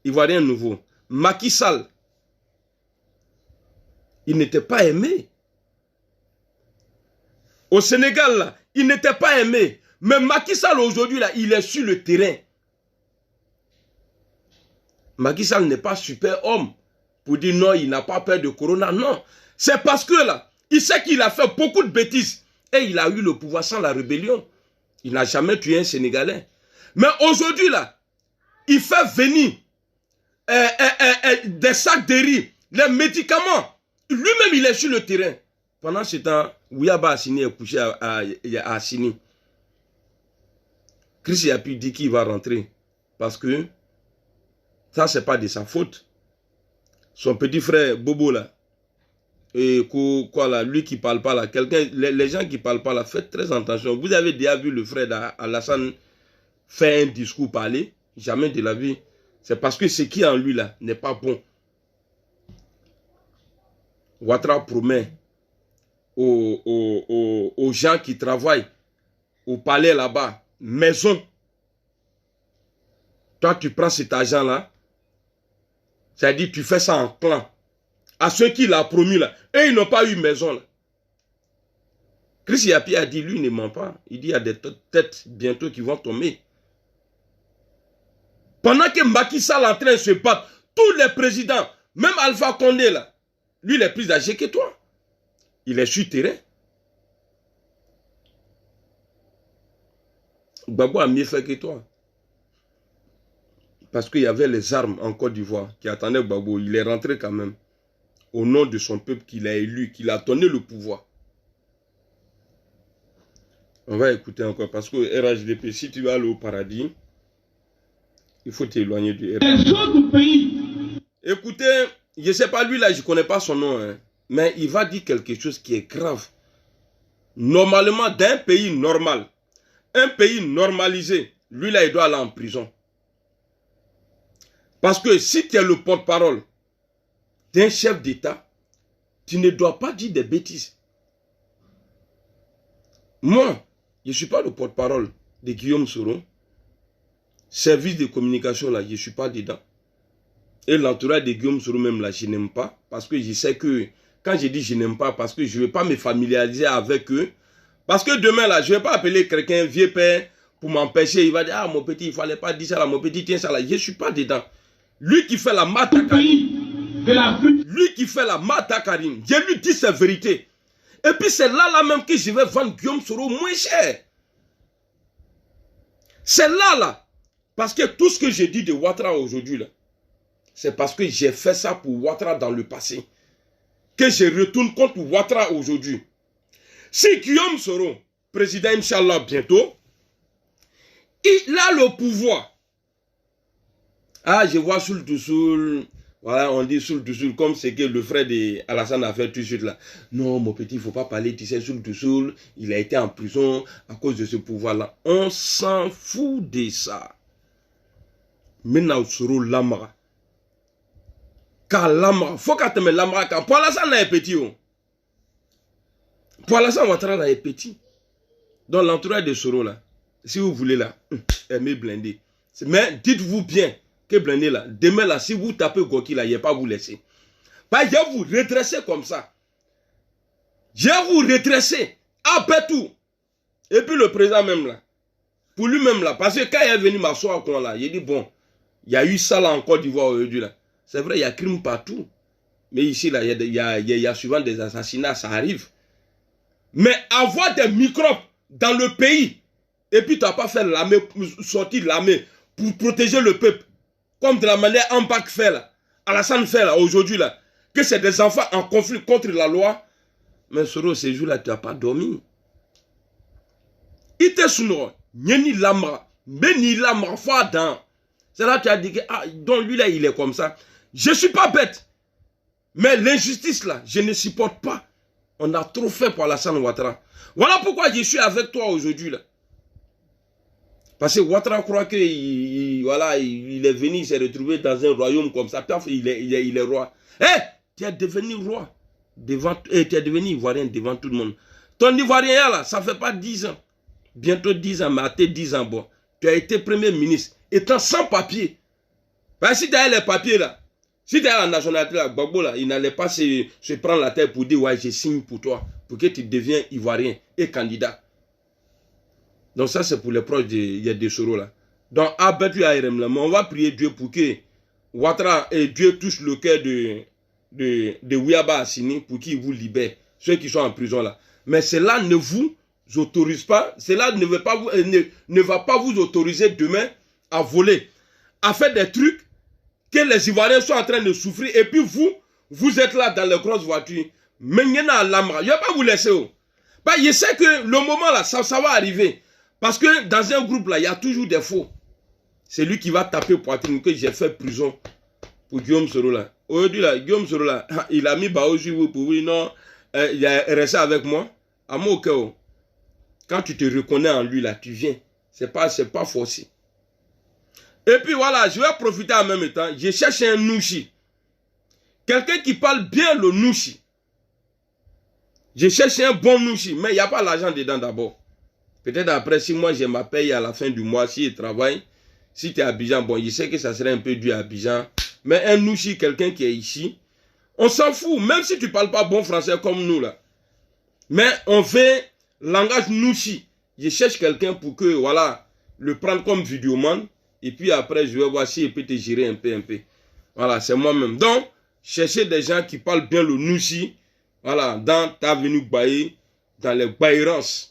Ivoirien nouveau, Macky Sall, il n'était pas aimé. Au Sénégal, là, il n'était pas aimé. Mais Macky Sall, aujourd'hui, là, il est sur le terrain. Macky Sall n'est pas super homme pour dire non, il n'a pas peur de Corona. Non, c'est parce que là, il sait qu'il a fait beaucoup de bêtises. Et il a eu le pouvoir sans la rébellion. Il n'a jamais tué un Sénégalais. Mais aujourd'hui, là, il fait venir des sacs de riz, les médicaments. Lui-même, il est sur le terrain. Pendant ce temps, Ouyaba Assini est couché à Assini. Chris Yapi dit qu'il va rentrer. Parce que ça, ce n'est pas de sa faute. Son petit frère Bobo, là, et quoi là, lui qui ne parle pas là, les gens qui ne parlent pas là, faites très attention. Vous avez déjà vu le frère d'Alassane faire un discours parler? Jamais de la vie. C'est parce que ce qui est en lui là n'est pas bon. Ouattara promet aux gens qui travaillent au palais là-bas, maison. Toi, tu prends cet argent-là, c'est-à-dire tu fais ça en clan. À ceux qui l'ont promis là, et ils n'ont pas eu maison là. Chris Yapi a dit, lui, il ne ment pas. Il dit, il y a des têtes bientôt qui vont tomber. Pendant que Macky Sall est en train de se battre, tous les présidents, même Alpha Condé là, lui, il est plus âgé que toi. Il est sur le terrain. Gbagbo a mieux fait que toi. Parce qu'il y avait les armes en Côte d'Ivoire qui attendaient Gbagbo. Il est rentré quand même. Au nom de son peuple qu'il a élu, qu'il a donné le pouvoir. On va écouter encore parce que RHDP, si tu vas aller au paradis, il faut t'éloigner du RHDP. Écoutez, je ne sais pas lui là, je ne connais pas son nom, hein, mais il va dire quelque chose qui est grave. Normalement, d'un pays normal, un pays normalisé, lui là, il doit aller en prison. Parce que si tu es le porte-parole d'un chef d'État, tu ne dois pas dire des bêtises. Moi, je ne suis pas le porte-parole de Guillaume Soro. Service de communication, là, je ne suis pas dedans. Et l'entourage de Guillaume Soro, même là, je n'aime pas. Parce que je sais que, quand je dis je n'aime pas, parce que je ne veux pas me familiariser avec eux. Parce que demain, là, je ne vais pas appeler quelqu'un vieux père pour m'empêcher. Il va dire, ah, mon petit, il ne fallait pas dire ça là, mon petit, tiens ça là. Je ne suis pas dedans. Lui qui fait la Matakarim, lui qui fait la Matakarim, je lui dis sa vérité. Et puis c'est là même que je vais vendre Guillaume Soro moins cher. C'est là. Parce que tout ce que j'ai dit de Ouattara aujourd'hui, là, c'est parce que j'ai fait ça pour Ouattara dans le passé. Que je retourne contre Ouattara aujourd'hui. Si Guillaume Soro, président Inch'Allah bientôt, il a le pouvoir. Ah, je vois Soul Toussoul. Voilà, on dit Soul Toussoul comme c'est que le frère d'Alassane a fait tout de suite là. Non, mon petit, il ne faut pas parler, tu sais, Soul Toussoul, il a été en prison à cause de ce pouvoir-là. On s'en fout de ça. Maintenant, Soro Lamara. Car Lamara, faut qu'à te mettre Lamara, car pour Alassane est petit. Pour Alassane Ouattara est petit. Dans l'entourage de Soro là, si vous voulez là, aimez blindé. Mais dites-vous bien que blindé là, demain là, si vous tapez Goki là, il ne va pas vous laisser. Pas je vais vous redresser comme ça. Je vais vous redresser. Après tout. Et puis le président même là, pour lui-même là, parce que quand il est venu m'asseoir là, il dit bon, Il y a eu ça là en Côte d'Ivoire aujourd'hui là. C'est vrai, il y a crime partout. Mais ici là, il y a souvent des assassinats, ça arrive. Mais avoir des microbes dans le pays, et puis tu n'as pas fait l'armée, sortir de l'armée pour protéger le peuple, comme de la manière Ampac fait là, Alassane fait là, aujourd'hui là, que c'est des enfants en conflit contre la loi. Mais Soro, ces jours-là, tu n'as pas dormi. Il te sonore, ni l'amra, mais ni l'amra, dans. C'est là que tu as dit que, ah, donc lui là, il est comme ça. Je ne suis pas bête. Mais l'injustice là, je ne supporte pas. On a trop fait pour Alassane Ouattara. Voilà pourquoi je suis avec toi aujourd'hui là. Parce que Ouattara croit que voilà, il est venu, il s'est retrouvé dans un royaume comme ça. Il est roi. Eh, tu es devenu roi. Tu es devenu ivoirien devant tout le monde. Ton ivoirien là, ça ne fait pas 10 ans. Bientôt 10 ans, mais à tes 10 ans, bon. Tu as été premier ministre, étant sans papier. Ben, si tu as les papiers là, si tu as la nationalité là, Gbagbo là, il n'allait pas se prendre la tête pour dire, ouais, je signe pour toi, pour que tu deviens ivoirien et candidat. Donc ça, c'est pour les proches de Soro là. Donc, abattu à Irem là, mais on va prier Dieu pour que Ouattara et Dieu touche le cœur de Ouiaba Assini pour qu'il vous libère, ceux qui sont en prison là. Mais cela ne vous autorise pas, cela ne va pas vous autoriser demain à voler, à faire des trucs que les Ivoiriens sont en train de souffrir, et puis vous êtes là dans les grosses voitures. Maintenant à l'Amra, je ne vais pas vous laisser. Bah, je sais que le moment là, ça va arriver. Parce que dans un groupe là, il y a toujours des faux. C'est lui qui va taper poitrine que j'ai fait prison pour Guillaume Soro là. Aujourd'hui là, Guillaume Soro là, il a mis Bao sur pour lui, non, il est resté avec moi. À mon cœur, quand tu te reconnais en lui là, tu viens. C'est pas forcé. Et puis voilà, je vais profiter en même temps. Je cherche un Nouchi. Quelqu'un qui parle bien le Nouchi. Je cherche un bon Nouchi, mais il n'y a pas l'argent dedans d'abord. Peut-être après, si moi j'ai ma paye à la fin du mois, si je travaille, si tu es à Abidjan, bon, je sais que ça serait un peu dur à Abidjan. Mais un Nouchi, quelqu'un qui est ici, on s'en fout, même si tu ne parles pas bon français comme nous là. Mais on fait langage Nouchi. Je cherche quelqu'un pour que, voilà, le prendre comme vidéoman. Et puis après, je vais voir si il peut te gérer un peu. Voilà, c'est moi-même. Donc, cherchez des gens qui parlent bien le Nouchi. Voilà, dans ta avenue Baye, dans les Bayrans.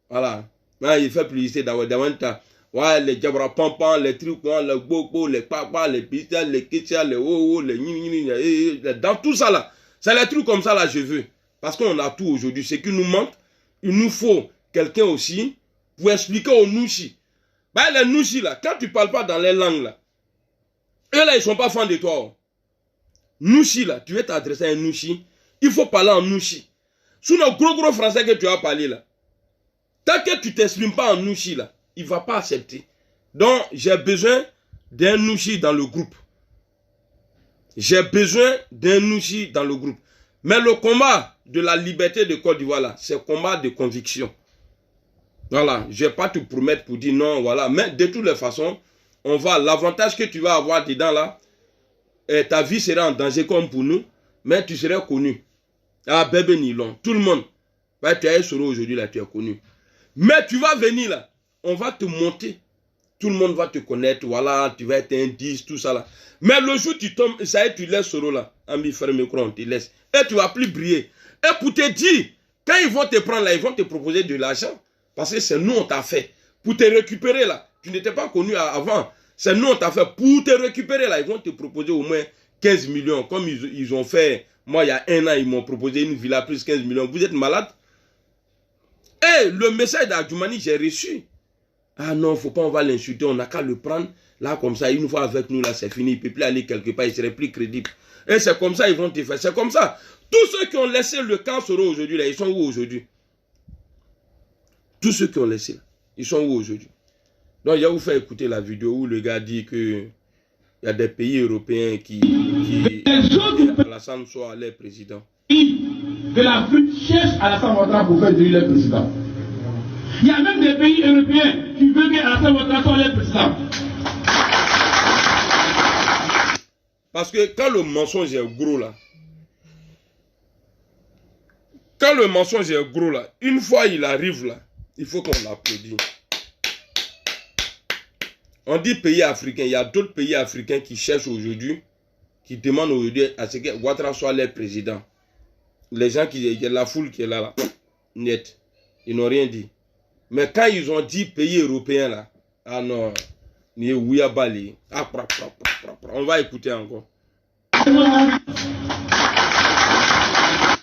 Voilà. Là, il fait publicité dans ouais, les Jabra Pampan, les trucs, les Bobo, les Papa, les Pista, les Ketcha, les Oh, les dans tout ça là. C'est les trucs comme ça là, je veux. Parce qu'on a tout aujourd'hui. Ce qui nous manque, il nous faut quelqu'un aussi pour expliquer aux Nouchi. Bah, les Nouchi là, quand tu ne parles pas dans les langues là, eux là, ils ne sont pas fans de toi. Nouchi là, tu veux t'adresser à un Nouchi, il faut parler en Nouchi. Sous le gros français que tu as parlé là, tant que tu ne t'exprimes pas en Nouchi là, il ne va pas accepter. Donc, j'ai besoin d'un Nouchi dans le groupe. J'ai besoin d'un Nouchi dans le groupe. Mais le combat de la liberté de Côte d'Ivoire là, c'est un combat de conviction. Voilà, je ne vais pas te promettre pour dire non, voilà. Mais de toutes les façons, on va, l'avantage que tu vas avoir dedans là, ta vie sera en danger comme pour nous, mais tu seras connu. Ah, bébé Nilon, tout le monde. Bah, tu es Soro aujourd'hui là, tu es connu. Mais tu vas venir là, on va te monter. Tout le monde va te connaître, voilà, tu vas être un 10, tout ça là. Mais le jour où tu tombes, ça y est, tu laisses Soro là. Ami, frère, micro, on te laisse. Et tu ne vas plus briller. Et pour te dire, quand ils vont te prendre là, ils vont te proposer de l'argent. Parce que c'est nous, on t'a fait. Pour te récupérer là, tu n'étais pas connu avant. C'est nous, on t'a fait. Pour te récupérer là, ils vont te proposer au moins 15 millions. Comme ils ont fait, moi il y a un an, ils m'ont proposé une villa plus 15 millions. Vous êtes malade? Et le message d'Adjoumani, j'ai reçu. Ah non, il ne faut pas, on va l'insulter, on n'a qu'à le prendre. Là, comme ça, une fois avec nous, là, c'est fini. Il ne peut plus aller quelque part, il serait plus crédible. Et c'est comme ça, ils vont te faire. C'est comme ça. Tous ceux qui ont laissé le camp Soro aujourd'hui, là, ils sont où aujourd'hui? Tous ceux qui ont laissé, là, ils sont où aujourd'hui? Donc, je vais vous faire écouter la vidéo où le gars dit que il y a des pays européens qui Alassane soit leur président. Que l'Afrique cherche Alassane Ouattara pour faire devenir le président. Il y a même des pays européens qui veulent que Alassane Ouattara soit leur président. Parce que quand le mensonge est gros là, quand le mensonge est gros là, une fois il arrive là, il faut qu'on l'applaudisse. On dit pays africains. Il y a d'autres pays africains qui cherchent aujourd'hui, qui demandent aujourd'hui à ce que Ouattara soit leur président. Les gens qui, il y a la foule qui est là, net. Ils n'ont rien dit. Mais quand ils ont dit pays européen là, ah non, on va écouter encore.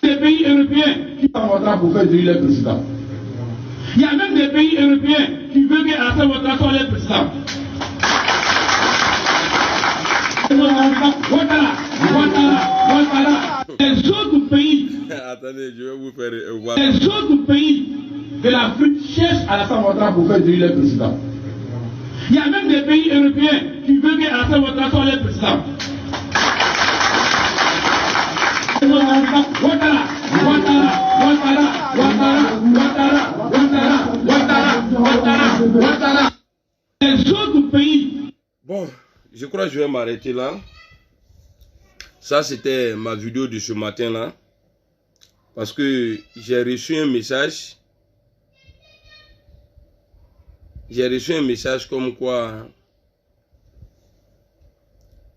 Des pays européens qui s'en pour faire élire le président. Il y a même des pays européens qui veulent que Alassane Ouattara soit le président. Ouattara. Les autres pays. Attendez, je vais vous faire voir. Les autres pays de l'Afrique cherchent Alassane Ouattara pour faire élire le président. Il y a même des pays européens qui veulent que Alassane Ouattara soit le président. Les autres pays. Bon, je crois que je vais m'arrêter là. Ça, c'était ma vidéo de ce matin-là. Parce que j'ai reçu un message. J'ai reçu un message comme quoi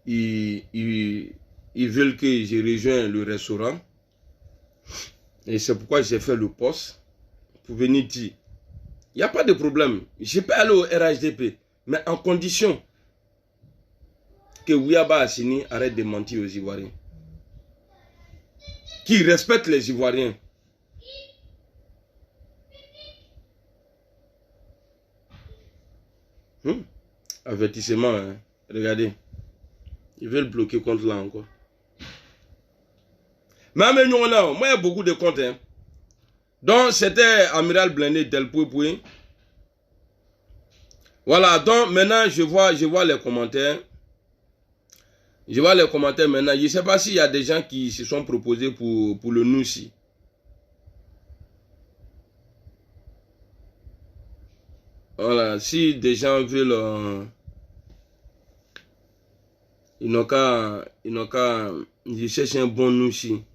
ils veulent que je rejoigne le restaurant. Et c'est pourquoi j'ai fait le post pour venir dire. Il n'y a pas de problème. Je peux aller au RHDP. Mais en condition que Ouiaba Assini arrête de mentir aux Ivoiriens. Qui respecte les Ivoiriens. Avertissement, hein. Regardez. Ils veulent bloquer compte là encore. Mais nous, moi, il y a beaucoup de comptes. Hein. Donc, c'était Amiral Blindé Del Poué. Voilà, donc maintenant, je vois les commentaires. Je vois les commentaires maintenant. Je ne sais pas s'il y a des gens qui se sont proposés pour le Noussi. Voilà, si des gens veulent... ils n'ont qu'à... Je cherche un bon Noussi.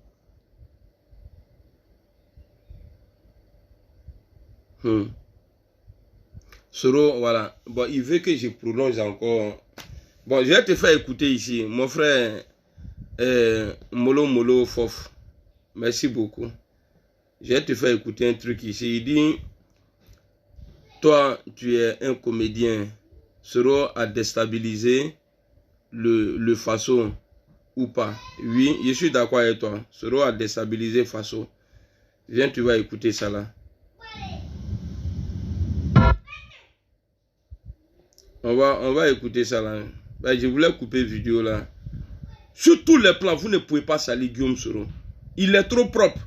Soro, voilà. Bon, il veut que je prolonge encore. Bon, je vais te faire écouter ici. Mon frère Molo Fof. Merci beaucoup. Je vais te faire écouter un truc ici. Il dit, toi, tu es un comédien. Soro a déstabilisé le Faso ou pas. Oui, je suis d'accord avec toi. Soro a déstabilisé Faso. Viens, tu vas écouter ça là. On va écouter ça là. Ben, je voulais couper vidéo là. Sur tous les plans, vous ne pouvez pas salir Guillaume Soro. Il est trop propre.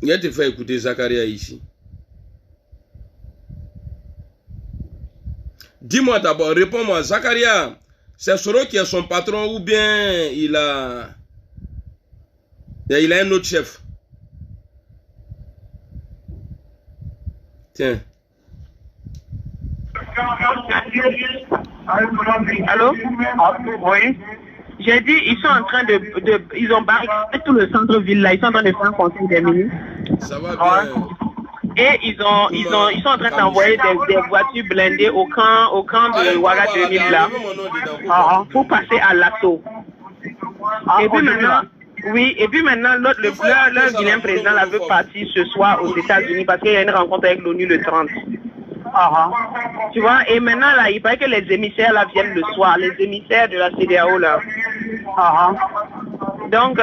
Je vais te faire écouter Zakaria ici. Dis-moi d'abord, réponds-moi. Zakaria, c'est Soro qui est son patron ou bien il a un autre chef? Tiens. Allô? Oui. J'ai dit, ils sont en train ils ont barricadé tout le centre-ville là, ils sont en train de faire un conseil des ministres. Ça va bien. Et ils sont en train d'envoyer des voitures blindées au camp de Ouaga 2000 là, pour passer à l'assaut. Et puis maintenant, oui, et puis maintenant, leur Guinéen président là veut partir ce soir aux États-Unis parce qu'il y a une rencontre avec l'ONU le 30. Tu vois, et maintenant là, il paraît que les émissaires là viennent le soir, les émissaires de la CEDEAO là. Donc,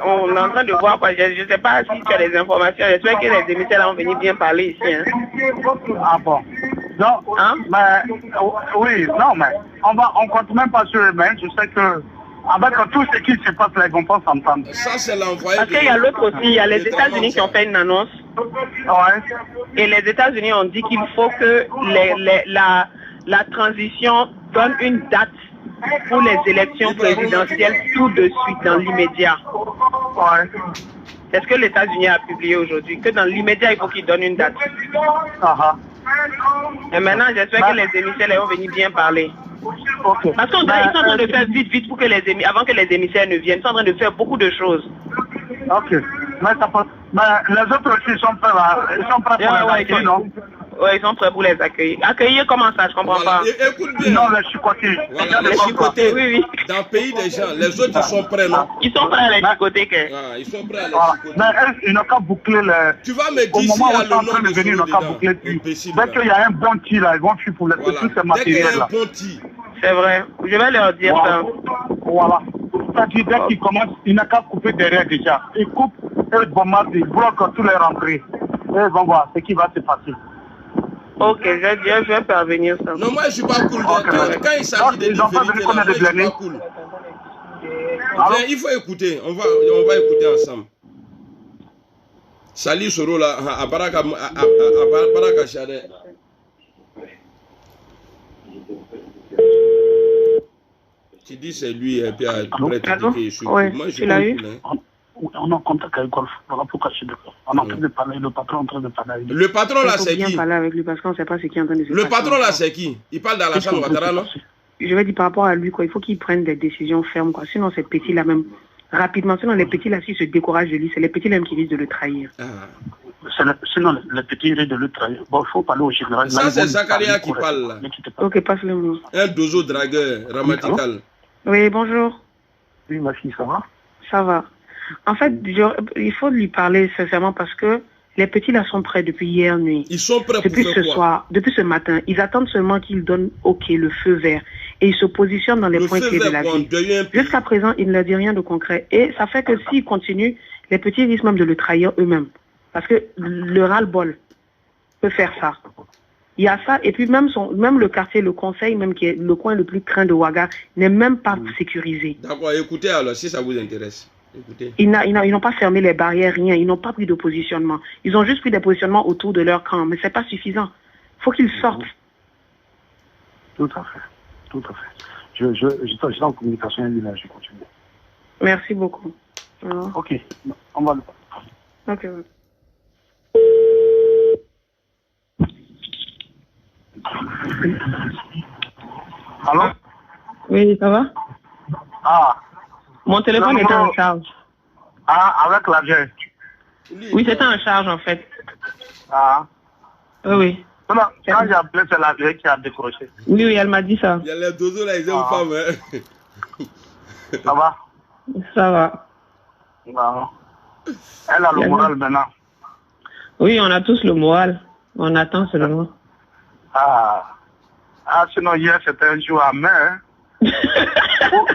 on est en train de voir quoi. Je ne sais pas si tu as des informations. J'espère que les émissaires là vont venir bien parler ici. Hein. Ah bon? Non, mais oui, non, mais on compte même pas sur eux-mêmes. Je sais que avec tout ce qui se passe là, ils vont pas s'entendre. Ça, c'est l'envoyé. Parce qu'il y a l'autre aussi, il y a les États-Unis qui ont fait une annonce. Et les États-Unis ont dit qu'il faut que la transition donne une date pour les élections présidentielles tout de suite, dans l'immédiat. C'est ce que les États-Unis a publié aujourd'hui, que dans l'immédiat, il faut qu'ils donnent une date. Et maintenant, j'espère que les émissaires vont venir bien parler. Parce qu'ils sont en train de faire vite pour que avant que les émissaires ne viennent. Ils sont en train de faire beaucoup de choses. Mais les autres aussi sont prêts là. Ils sont prêts pour les accueillir, non? Oui, ils sont prêts pour les accueillir. Accueillir comment ça? Je comprends pas. Écoute bien. Non, les chicotés. Voilà, les chicotés. Oui. Dans le pays des gens, les autres, ils sont prêts, non? Ils sont prêts à les chicoter, Ils sont prêts à les chicoter. Mais ils n'ont qu'à boucler les... Tu vas me dire si il y a le nom de venir, ils n'ont qu'à boucler tout. Dès qu'il y a un bon tir là, ils vont fuir pour tous ces matériels là. Dès qu'il y a un bon tir. C'est vrai. Je vais leur dire ça. Voilà. C'est-à-dire, dès qu'ils commencent, ils n'ont qu'à couper derrière déjà. Ils coupent, et bombardent, ils bloquent tous les rentrées. Et ils vont voir ce qui va se passer. Ok, je vais parvenir ça. Non, moi je suis pas cool. Quand il s'agit de vérité, moi je suis pas cool. Il faut écouter. On va écouter ensemble. Salut Soro là, à Baraka Chade. Tu dis c'est lui et puis après tu dis que je suis cool. Moi je suis pas cool. On est en contact avec Golf. Voilà pourquoi je suis d'accord. On est en train de parler, le patron est en train de parler avec lui. Le patron là c'est qui? Il faut bien parler avec lui parce qu'on ne sait pas ce qui est en train de se passer. Le patron là c'est qui? Il parle d'Alassane Ouattara, non? Je vais dire par rapport à lui, quoi. Il faut qu'il prenne des décisions fermes, quoi. Sinon ces petits là même, rapidement, sinon les petits là s'ils se découragent de lui, c'est les petits là même qui risquent de le trahir. Sinon les petits risquent de le trahir. Bon, il faut parler au général. Ça c'est Zakaria qui parle là. Ok, passe le mot. Un dozo dragueur, grammatical. Oui, bonjour. Oui, ma fille, ça va? Ça va. En fait, il faut lui parler sincèrement parce que les petits là sont prêts depuis hier nuit. Ils sont prêts depuis pour faire ce quoi? soir, depuis ce matin. Ils attendent seulement qu'il donne OK, le feu vert. Et ils se positionnent dans les points clés de la ville. Jusqu'à présent, il ne leur dit rien de concret. Et ça fait que s'ils continuent, les petits risquent même de le trahir eux-mêmes. Parce que le ras-le-bol peut faire ça. Il y a ça, et puis même le quartier, le conseil, même qui est le coin le plus craint de Ouaga, n'est même pas sécurisé. D'accord, écoutez alors, si ça vous intéresse. Écoutez. Ils n'ont pas fermé les barrières, rien. Ils n'ont pas pris de positionnement. Ils ont juste pris des positionnements autour de leur camp. Mais ce n'est pas suffisant. Il faut qu'ils sortent. Tout à fait. Tout à fait. Je suis en communication avec lui là, je continue. Merci beaucoup. Alors. Ok, on va le faire. Ok. Allô? Oui, ça va? Ah. Mon téléphone était en charge. Ah, avec la vieille? Oui, c'était en charge en fait. Ah. Oui. Non, quand j'ai appelé, c'est la vieille qui a décroché. Oui, elle m'a dit ça. Il y a les dozos là, ils ont une femme. Ça va? Ça va. Non. Elle a le moral maintenant. Oui, on a tous le moral. On attend seulement. Sinon hier c'était un jour à main.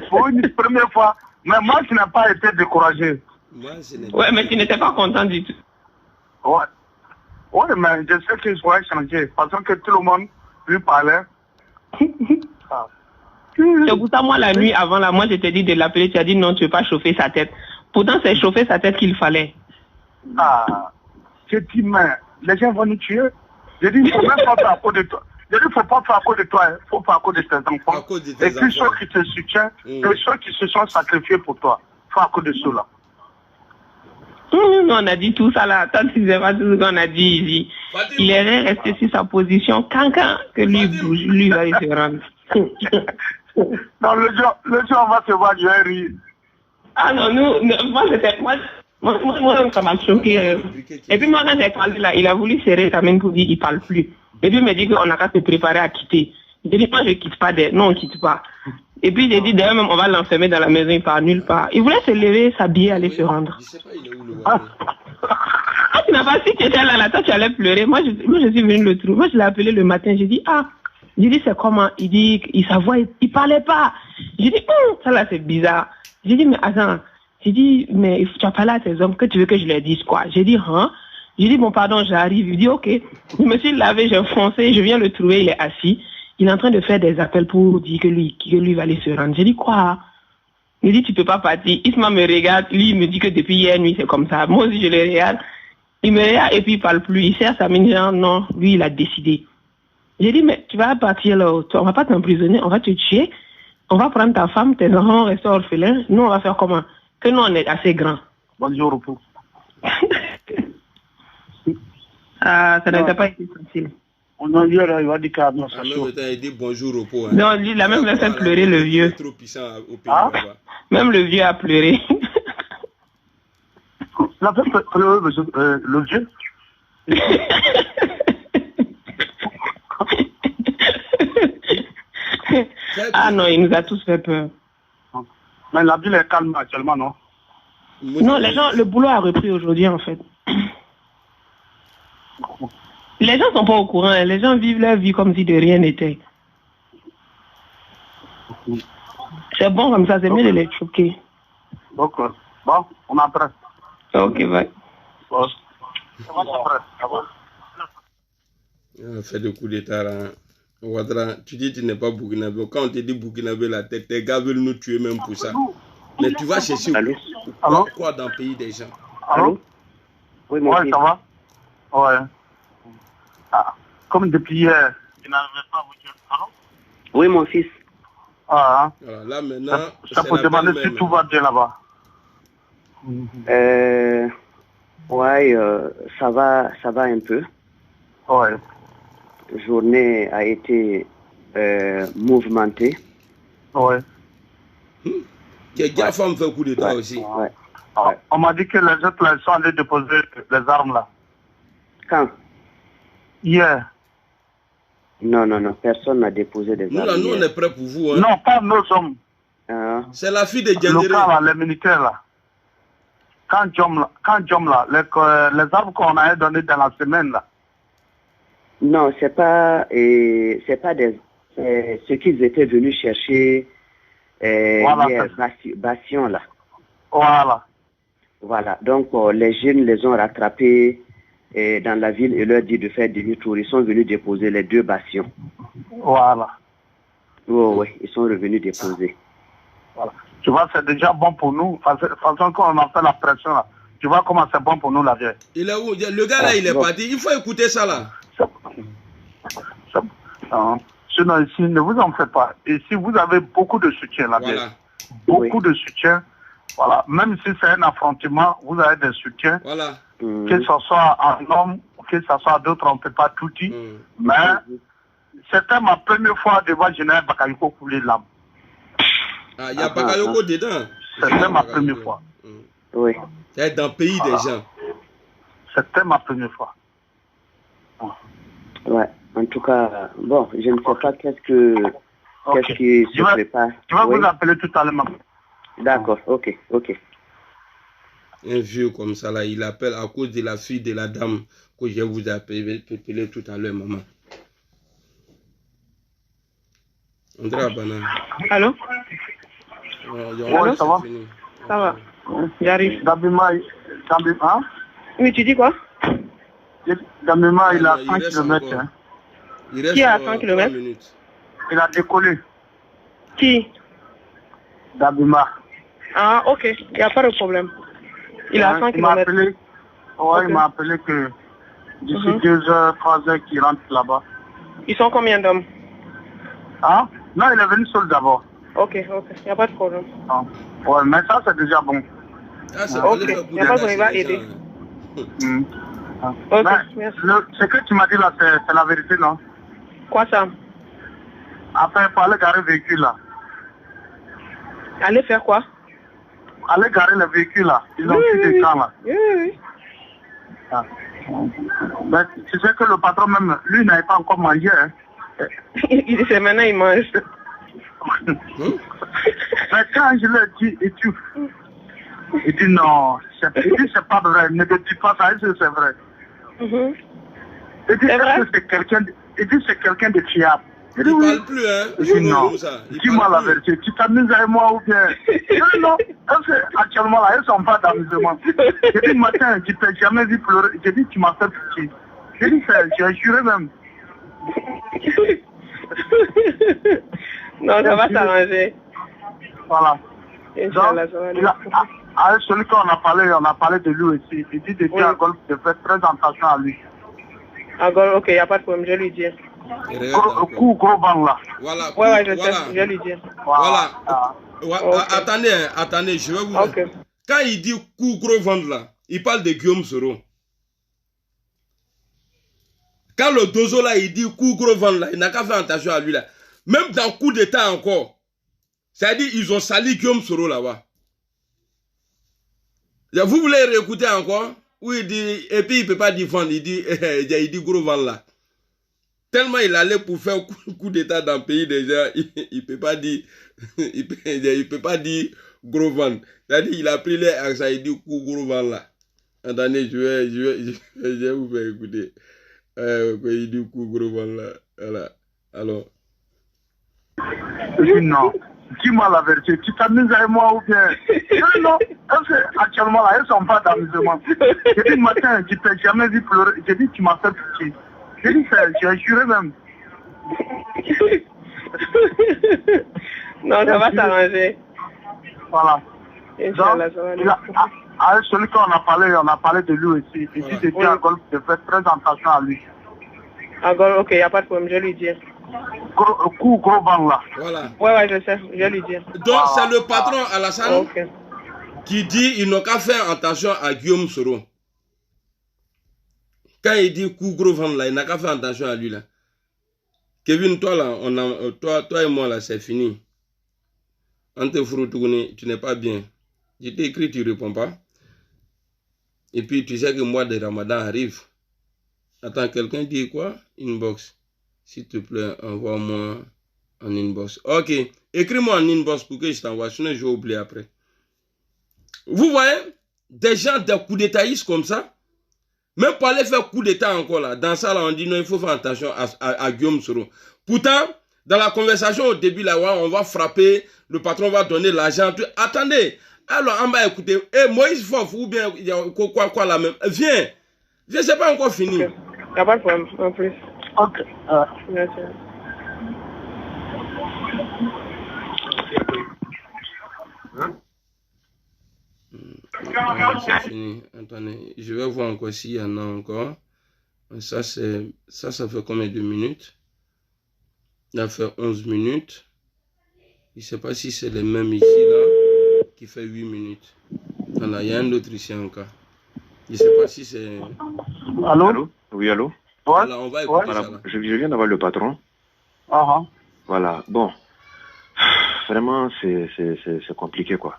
Pour une première fois. Mais moi je n'ai pas été découragé. Ouais, mais tu n'étais pas content du tout. Ouais. Oui, mais je sais qu'il va changer. Parce que tout le monde lui parlait. C'est pour ça, moi, la nuit avant, là, moi, je t'ai dit de l'appeler. Tu as dit non, tu ne veux pas chauffer sa tête. Pourtant, c'est chauffer sa tête qu'il fallait. Je dis, mais les gens vont nous tuer. Je dis, il ne faut même pas faire à cause de toi. Je dis, il ne faut pas faire à cause de toi. Il faut faire à cause de tes enfants. Et puis ceux qui te soutiennent, et ceux qui se sont sacrifiés pour toi. Il faut à cause de ceux-là. On a dit tout ça là. Toi, tu ne sais pas tout ce qu'on a dit ici. Il est resté sur sa position. Quand que lui bouge, lui va se rendre. Non, le jour, on va se voir, je vais rire. Ah non, moi, ça m'a choqué. Et puis moi, quand j'ai parlé là, il a voulu serrer sa main pour dire qu'il ne parle plus. Et puis il m'a dit qu'on n'a qu'à se préparer à quitter. J'ai dit, moi, je ne quitte pas. Non, on ne quitte pas. Et puis j'ai dit, d'ailleurs, même, on va l'enfermer dans la maison, il part nulle part. Il voulait se lever, s'habiller, aller se rendre. Je sais pas, il est où le Ouaga. Tu n'as pas su que tu étais là, toi, tu allais pleurer. Moi, je suis venu le trouver. Moi, je l'ai appelé le matin. J'ai dit, j'ai dit, c'est comment? Il dit, sa voix, il parlait pas. J'ai dit, ça là, c'est bizarre. J'ai dit, mais attends. J'ai dit, mais tu as parlé à tes hommes, que tu veux que je leur dise quoi? J'ai dit, J'ai dit, bon, pardon, j'arrive. Il dit, ok. Je me suis lavé, j'ai foncé, je viens le trouver, il est assis. Il est en train de faire des appels pour dire que lui va aller se rendre. J'ai dit, quoi? Il dit, tu peux pas partir. Isma me regarde, lui, il me dit que depuis hier nuit, c'est comme ça. Moi aussi, je le regarde. Il me regarde et puis il parle plus. Il serre sa main, genre, non, lui, il a décidé. J'ai dit, mais tu vas partir là, on va pas t'emprisonner, on va te tuer. On va prendre ta femme, tes enfants restent orphelins. Nous, on va faire comment? Que nous, on est assez grands. Bonjour, repos. Ça n'était pas été facile. Non, il va dire qu'à non, ça chaud. Il dit bonjour repos. Non, lui, il a même fait pleurer le vieux. Trop puissant au pays. Même le vieux a pleuré. Il a fait le jeu. Ah non, il nous a tous fait peur. Mais la ville est calme actuellement, non? Non, les gens, le boulot a repris aujourd'hui en fait. Les gens sont pas au courant, les gens vivent leur vie comme si de rien n'était. C'est bon comme ça, c'est mieux de les choquer. Donc, bon, on est prêt. Ok, bye. Bon. On fait le coup d'état là. Ouattara, tu dis que tu n'es pas burkinabé. Quand on te dit burkinabé, la tête, tes gars veulent nous tuer même pour ça. Mais tu vas chercher quoi dans le pays des gens? Allô? Oui, mon fils. Ça va? Ouais. Ah, comme depuis hier, tu n'arrivais pas à vous dire. Allô? Oui, mon fils. Ah, voilà, là maintenant, ça peut demander si tout va bien là-bas. Ouais, ça va un peu. Ouais. La journée a été mouvementée. Ouais. Quelqu'un femme fait coup d'état aussi. Ouais. On m'a dit que les autres là, sont allés déposer les armes là. Quand? Hier. Non, personne n'a déposé des armes. Nous, on est prêts pour vous. Hein. Non, pas nos hommes. C'est la fille de Djandéré. Le cas là, les militaires là. Quand Djom là, les armes qu'on a données dans la semaine là. Non, c'est pas ce qu'ils étaient venus chercher voilà, hier, Bastion là. Voilà. Donc les jeunes les ont rattrapés dans la ville et leur dit de faire demi-tour. Ils sont venus déposer les 2 bastions. Voilà. Oui, ils sont revenus déposer. Voilà. Tu vois, c'est déjà bon pour nous. Façon qu'on a fait la pression là. Tu vois comment c'est bon pour nous la vieille. Il est où? Le gars là, il est parti. Il faut écouter ça là. Sinon, ici, ne vous en faites pas. Ici, vous avez beaucoup de soutien là. Voilà. Beaucoup de soutien. Voilà. Même si c'est un affrontement, vous avez des soutiens. Voilà. Que ce soit un homme, que ce soit d'autres, on ne peut pas tout dire. Mais c'était ma première fois devant le général Bakayoko couler l'âme. Ah, il y a Bakayoko dedans. C'était ma première fois. Oui. C'est dans le pays des gens. C'était ma première fois. Ouais. En tout cas, bon, je ne sais pas qu'est-ce qui se prépare. Tu vas vous appeler tout à l'heure. D'accord, ok. Un vieux comme ça là, il appelle à cause de la fille de la dame que je vous ai appelé tout à l'heure, maman. André Abana. Allô? Ouais, ça va? Ça va. J'arrive. Dabima, hein? Oui, tu dis quoi? Dabima, il a 100 km. Hein. Il qui a 100 km? Il a décollé. Qui? Dabima. Ah, ok. Il n'y a pas de problème. Il a 100 km. Il m'a appelé que d'ici 2 heures, 3 heures, qu'il rentre là-bas. Ils sont combien d'hommes? Ah? Non, il est venu seul d'abord. Ok. Il n'y a pas de problème. Ah. Ouais, mais ça, c'est déjà bon. Ah, c'est ok. Il n'y a pas de problème, il va aider. Ok, merci. Ce que tu m'as dit là, c'est la vérité, non? Quoi ça? Après, pour aller garer le véhicule là. Aller faire quoi? Aller garer le véhicule là. Ils ont pris des camps là. Oui. Ah. Mais tu sais que le patron même, lui, n'avait pas encore mangé. Hein. Il dit, c'est maintenant, il mange. Mais quand je lui ai dit, il dit non, c'est pas vrai, ne te dis pas ça, c'est vrai. Il dit, c'est quelqu'un de fiable. Il ne parle plus, hein? Je dis non, dis-moi la vérité, tu t'amuses avec moi ou bien? Je dis non, actuellement là, ils sont pas d'amusement. Je dis, matin, je t'ai jamais vu pleurer. Je dis, tu m'as fait pitié. Je dis, j'ai juré même. Non, ça va s'arranger. Voilà. Inch'Allah, ça va aller. Celui qu'on a parlé de lui aussi. Il dit de dire à Golf de faire très attention à lui. À Golf, ok, il n'y a pas de problème, je vais lui dire. Gros vent là. Voilà. Ouais, je sais, je vais lui dire. Voilà. Okay. Attendez, je vais vous dire. Quand il dit coup gros vent là, il parle de Guillaume Soro. Quand le dozo là, il dit coup gros vent là, il n'a qu'à faire attention à lui là. Même dans coup d'état encore. C'est-à-dire ils ont sali Guillaume Soro là-bas. Vous voulez réécouter encore? Oui, il dit, et puis il ne peut pas défendre, il dit gros vent là. Tellement il allait pour faire coup d'état dans le pays déjà, il ne peut pas dire, il peut pas dire gros vent. C'est-à-dire il a pris les accents, il dit gros vent là. Attendez, je vais vous faire écouter. Il dit gros vent là. Voilà. Alors. Non. Dis-moi la vérité, tu t'amuses avec moi ou bien? Non, parce que actuellement là, ils ne sont pas d'amusement. J'ai dit le matin, je ne t'ai jamais vu pleurer. J'ai dit, tu m'as fait pitié. J'ai dit, j'ai juré même. Non, ça va s'arranger. Voilà. Inch'Allah, ça va aller. Celui qu'on a parlé de lui aussi. Il dit depuis à Golf de faire très attention à lui. À Golf, ok, il n'y a pas de problème, je vais lui dire. Gros vent là. Voilà. Ouais, je sais, je vais lui dire. Donc, c'est le patron Alassane Okay. qui dit ils n'ont qu'à faire attention à Guillaume Soro. Quand il dit coup gros vent là, il n'a qu'à faire attention à lui là. Kevin, toi là, toi et moi là, c'est fini. Ante Fouroutougouné, tu n'es pas bien. Je t'ai écrit, tu ne réponds pas. Et puis tu sais que le mois de Ramadan arrive. Attends, quelqu'un dit quoi? Inbox. S'il te plaît, envoie-moi en inbox. Ok, écris-moi en inbox pour que je t'envoie. Sinon, je vais oublier après. Vous voyez, des gens, des coups d'étatistes comme ça, même pour aller faire coup d'état encore là, dans ça là, on dit non, il faut faire attention à Guillaume Soro. Pourtant, dans la conversation au début là, on va frapper, le patron va donner l'argent. Attendez, alors on va écouter. Moïse Fof ou bien quoi là même, viens, c'est pas encore fini. Il n'y a pas de problème, en plus. Ok. Merci. C'est fini. Attendez, je vais voir encore s'il y en a encore. Ça fait combien de minutes? Il a fait 11 minutes. Je ne sais pas si c'est les mêmes ici là qui fait 8 minutes. Voilà, il y a un autre ici encore. Je ne sais pas si c'est... Allô? Oui, allô? Voilà, on va écouter ça là. Je viens d'avoir le patron. Uh-huh. Voilà, bon. Vraiment, c'est compliqué, quoi.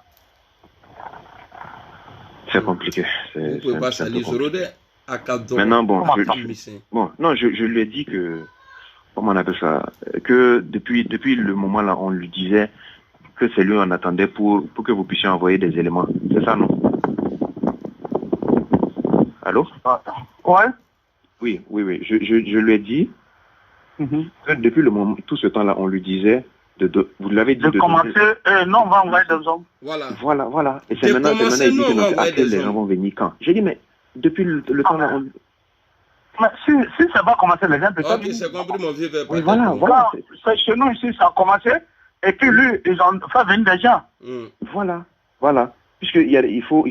C'est compliqué. Vous pouvez pas salir Zorodé à Kadon. Maintenant, bon, non, je lui ai dit que, comment on appelle ça, que depuis le moment là, on lui disait que c'est lui on attendait pour que vous puissiez envoyer des éléments. C'est ça, non? Allô? Ouais. Oui. Je lui ai dit que depuis le moment, tout ce temps-là, on lui disait vous l'avez dit de commencer. Non, on va envoyer des hommes. Voilà. Et c'est maintenant il dit que après les gens vont venir quand? J'ai dit, mais depuis le temps-là, mais si ça va commencer, les gens peut-être. Ok, c'est compris, mon vieux. Oui, voilà. C'est chez nous ici, ça a commencé. Et puis lui, ils ont fait venir des gens. Voilà. Puisqu'il faut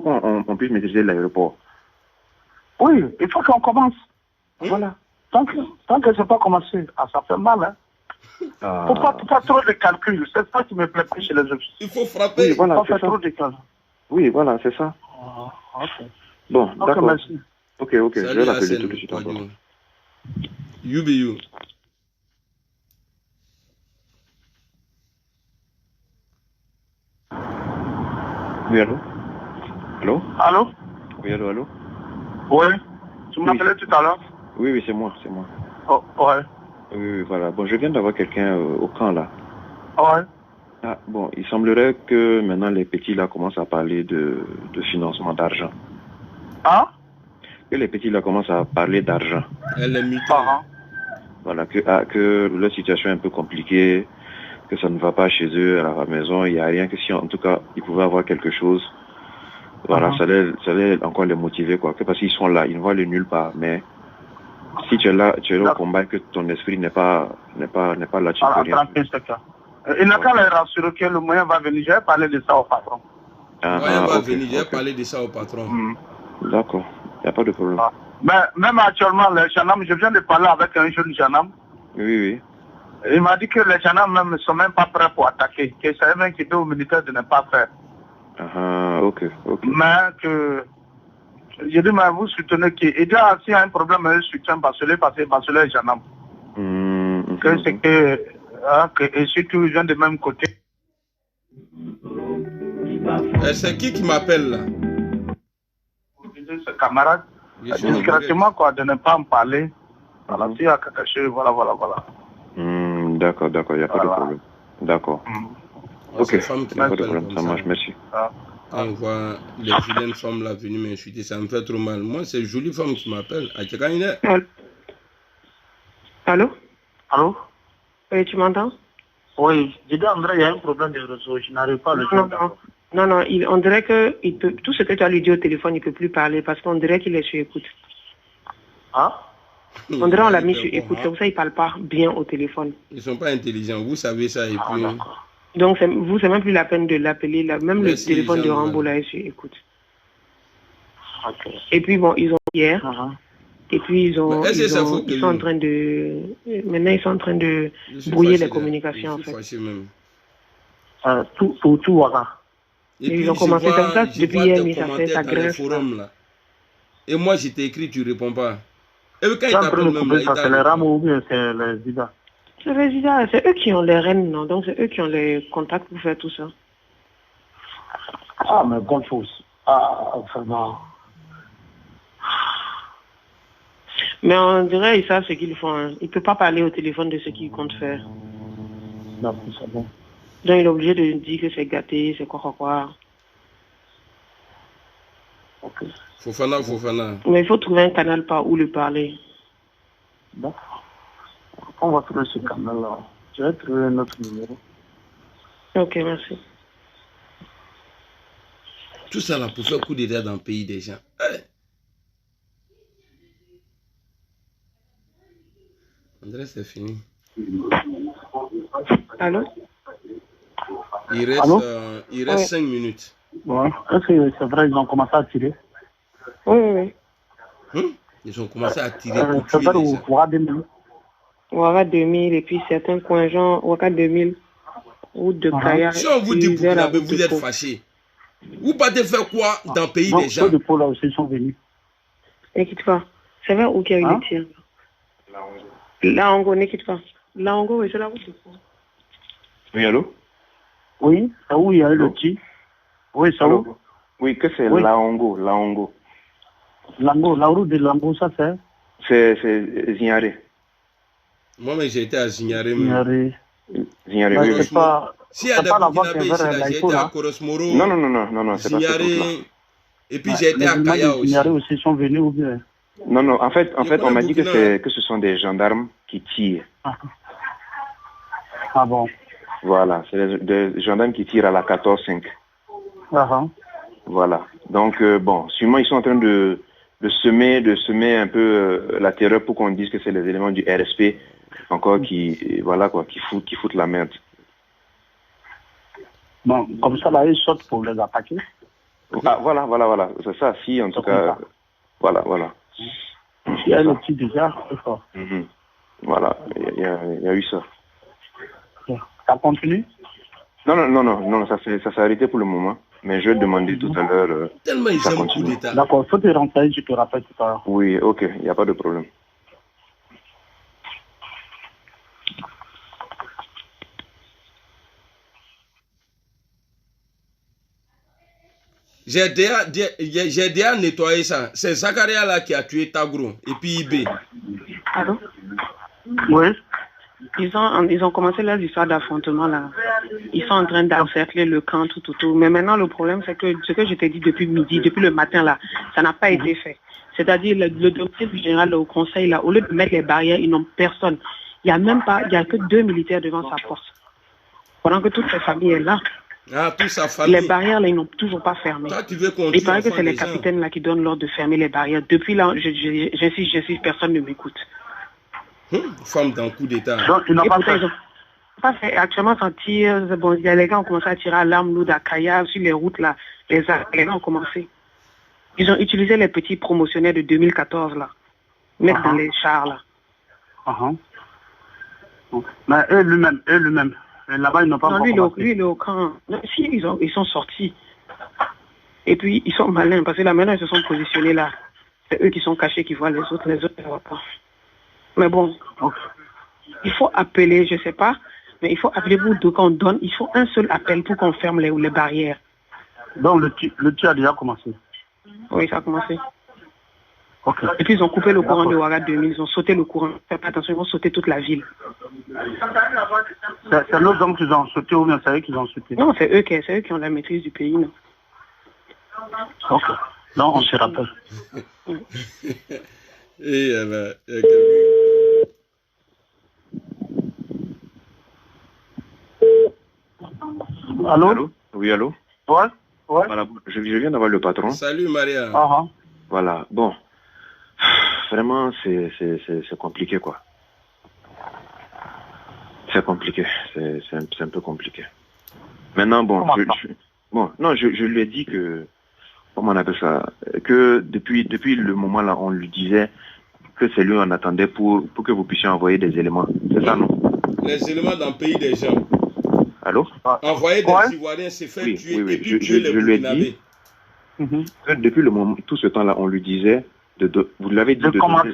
qu'on puisse maîtriser l'aéroport. Oui, il faut qu'on commence. Voilà. Tant que c'est pas commencé, ça fait mal, hein. Faut pas trop de calculs. C'est ça qui me plaît plus chez les officiers. Il faut frapper. Oui, voilà, faut faire trop de calculs. Oui, voilà, c'est ça. Ok. Bon, d'accord. Merci. Ok, je vais l'appeler tout de suite encore. You. Oui, allô? Allô? Oui, allô? Oui. Tu m'appelais tout à l'heure? Oui, c'est moi. Oh, ouais. Oui, voilà. Bon, je viens d'avoir quelqu'un au camp, là. Ouais. Ah, bon, il semblerait que maintenant les petits, là, commencent à parler de financement d'argent. Hein? Que les petits, là, commencent à parler d'argent. Elle est mutante. Voilà, que leur situation est un peu compliquée, que ça ne va pas chez eux, à la maison, il n'y a rien, que si, en tout cas, ils pouvaient avoir quelque chose. Voilà, ça allait encore les motiver, quoi. Que parce qu'ils sont là, ils ne vont aller nulle part, mais... Si tu es là au combat, que ton esprit n'est pas là, tu peux rien. Il n'a qu'à les rassurer que le moyen va venir. Je vais parler de ça au patron. Je vais parler de ça au patron. D'accord, il n'y a pas de problème. Mais même actuellement, les Chanam, je viens de parler avec un jeune Chanam. Oui. Il m'a dit que les Chanam même ne sont même pas prêts pour attaquer. Que c'est même qui était au militaire de ne pas faire. Ok. Mais que... Je dis, mais vous soutenez qui? Et déjà, s'il y a un problème, je soutiens Bassolé parce que Bassolé est Janam. C'est que, et surtout, ils viennent du même côté. C'est qui m'appelle là? Ce camarade, discrètement, quoi, de ne pas en parler. Voilà, tu as caché, voilà. D'accord, il n'y a pas de problème. D'accord. Ok, pas de problème, ça marche, merci. Quand on voit les vilaines femmes là venir m'insulter, ça me fait trop mal. Moi, c'est une jolie femme qui m'appelle. Allô? Allô? Oui, tu m'entends? Oui, j'ai dit André, il y a un problème de réseau, je n'arrive pas à le joindre. Non, on dirait que tout ce que tu as lui dit au téléphone, il ne peut plus parler parce qu'on dirait qu'il est sur écoute. Ah? On dirait on l'a mis sur écoute, c'est pour ça qu'il ne parle pas bien au téléphone. Ils ne sont pas intelligents, vous savez ça et puis... Donc, c'est même plus la peine de l'appeler, même le téléphone de Rambo là est sur écoute. Et puis bon, ils ont hier, et puis ils sont en train de... Maintenant, ils sont en train de brouiller les communications en fait. Tout, voilà. Et ils ont commencé comme ça depuis hier, mais ça fait sa grève. Et moi, je t'ai écrit, tu ne réponds pas. Et quand il t'appelle même là, c'est les Ramos ou bien c'est les Zida? C'est les Zida, c'est eux qui ont les rênes, non? Donc c'est eux qui ont les contacts pour faire tout ça. Ah, mais bonne chose. Ah, vraiment. Mais on dirait ils savent ce qu'ils font. Hein. Ils ne peuvent pas parler au téléphone de ce qu'ils comptent faire. Non, c'est bon. Donc il est obligé de dire que c'est gâté, c'est quoi. Ok. Fofana. Mais il faut trouver un canal par où le parler. D'accord. On va trouver ce canal-là. Je vais trouver notre numéro. Ok, merci. Tout ça là pour faire coup d'État dans le pays des gens. Hey. André, c'est fini. Allô? Il reste 5 minutes. Ouais. Est-ce que c'est vrai qu'ils ont commencé à tirer? Oui. Ils ont commencé à tirer pour tuer les gens. Ouaga 2000. Ouaga 2000 et puis certains coins genre Ouaga 2000 route de Kaya. Si on vous dit Burkinabé, vous êtes fâchés. Vous partez faire quoi dans le pays des gens? Ceux de Pau là aussi sont venus. N'inquiète pas. C'est vrai où qu'il y a eu des tirs? Laongo, n'inquiète pas. Laongo, oui, c'est la route de Pau. Oui, allô? Oui, c'est où il y a eu le tir? Oui, c'est où? Oui, que c'est Laongo. La route de Lambo, ça c'est? C'est Zignaré. Moi, mais j'ai été à Zignaré. Zignaré, oui. C'est pas... Si il y a des Burkinabés ici, j'ai été à Korosmoro. Non, c'est pas ce truc-là. Et puis j'ai été à Kaya aussi. Zignaré aussi sont venus ou bien? Non, en fait, on m'a dit que ce sont des gendarmes qui tirent. Ah bon? Voilà, c'est des gendarmes qui tirent à la 14-5. Voilà. Donc, bon, sûrement ils sont en train de semer un peu la terreur pour qu'on dise que c'est les éléments du RSP encore qui foutent la merde. Bon, comme ça, là, ils sortent pour les attaquer. Ah, voilà. C'est ça, si, en tout cas. Voilà. Il y a le petit déjà, c'est fort. Voilà, il y a eu ça. Ça continue? Non, ça s'est arrêté pour le moment. Mais je vais demander tout à l'heure. Tellement ils aiment coup d'État. D'accord, il faut te renseigner, je te rappelle tout à l'heure. Oui, ok, il n'y a pas de problème. J'ai déjà nettoyé ça. C'est Zakaria là qui a tué Tagro et puis Ibé. Allô? Oui. Ils ont commencé leurs histoires d'affrontement là. Ils sont en train d'encercler le camp, tout. Mais maintenant, le problème, c'est que ce que je t'ai dit depuis midi, depuis le matin là, ça n'a pas été fait. C'est-à-dire, le docteur général au conseil là, au lieu de mettre les barrières, ils n'ont personne. Il n'y a que 2 militaires devant sa porte. Pendant que toute sa famille est là. Ah, toute sa famille. Les barrières là, ils n'ont toujours pas fermé. Toi, tu veux qu'on Il paraît que c'est les capitaines là qui donnent l'ordre de fermer les barrières. Depuis là, j'insiste, personne ne m'écoute. Femme dans coup d'État. Donc, ils n'ont pas fait. Actuellement, ça tire. Bon, les gars ont commencé à tirer à l'arme, nous, d'Akaya, sur les routes là. Les gars ont commencé. Ils ont utilisé les petits promotionnaires de 2014 là. Mettre dans les chars là. Mais eux, lui-même. Là-bas, ils n'ont pas lui, il est au camp. Non, si, ils sont sortis. Et puis, ils sont malins, parce que là, maintenant, ils se sont positionnés là. C'est eux qui sont cachés, qui voient les autres ne voient pas. Mais bon, il faut appeler, je ne sais pas, mais il faut appeler pour qu'on donne, il faut un seul appel pour qu'on ferme les barrières. Donc le tir a déjà commencé. Oui, ça a commencé. Okay. Et puis ils ont coupé le courant de Ouaga 2000, ils ont sauté le courant. Faites pas attention, ils vont sauter toute la ville. C'est nos hommes qui ont sauté ou bien c'est eux qui ont sauté? Non, c'est eux qui ont la maîtrise du pays. Non. Ok. Non, on se rappelle. Et Allô? Allô? Oui, allô? Ouais. Voilà, je viens d'avoir le patron. Salut Maria. Voilà, bon. Vraiment, c'est compliqué, quoi. C'est compliqué. C'est un peu compliqué. Maintenant, bon, je lui ai dit que, comment on appelle ça, que depuis le moment là, on lui disait que c'est lui on attendait pour que vous puissiez envoyer des éléments. C'est ça, non? Les éléments dans le pays des gens. Allô? Envoyer des Ivoiriens, c'est faire tuer et puis tuer les Burkinabés. Depuis le moment, tout ce temps-là, on lui disait, vous l'avez dit de commencer,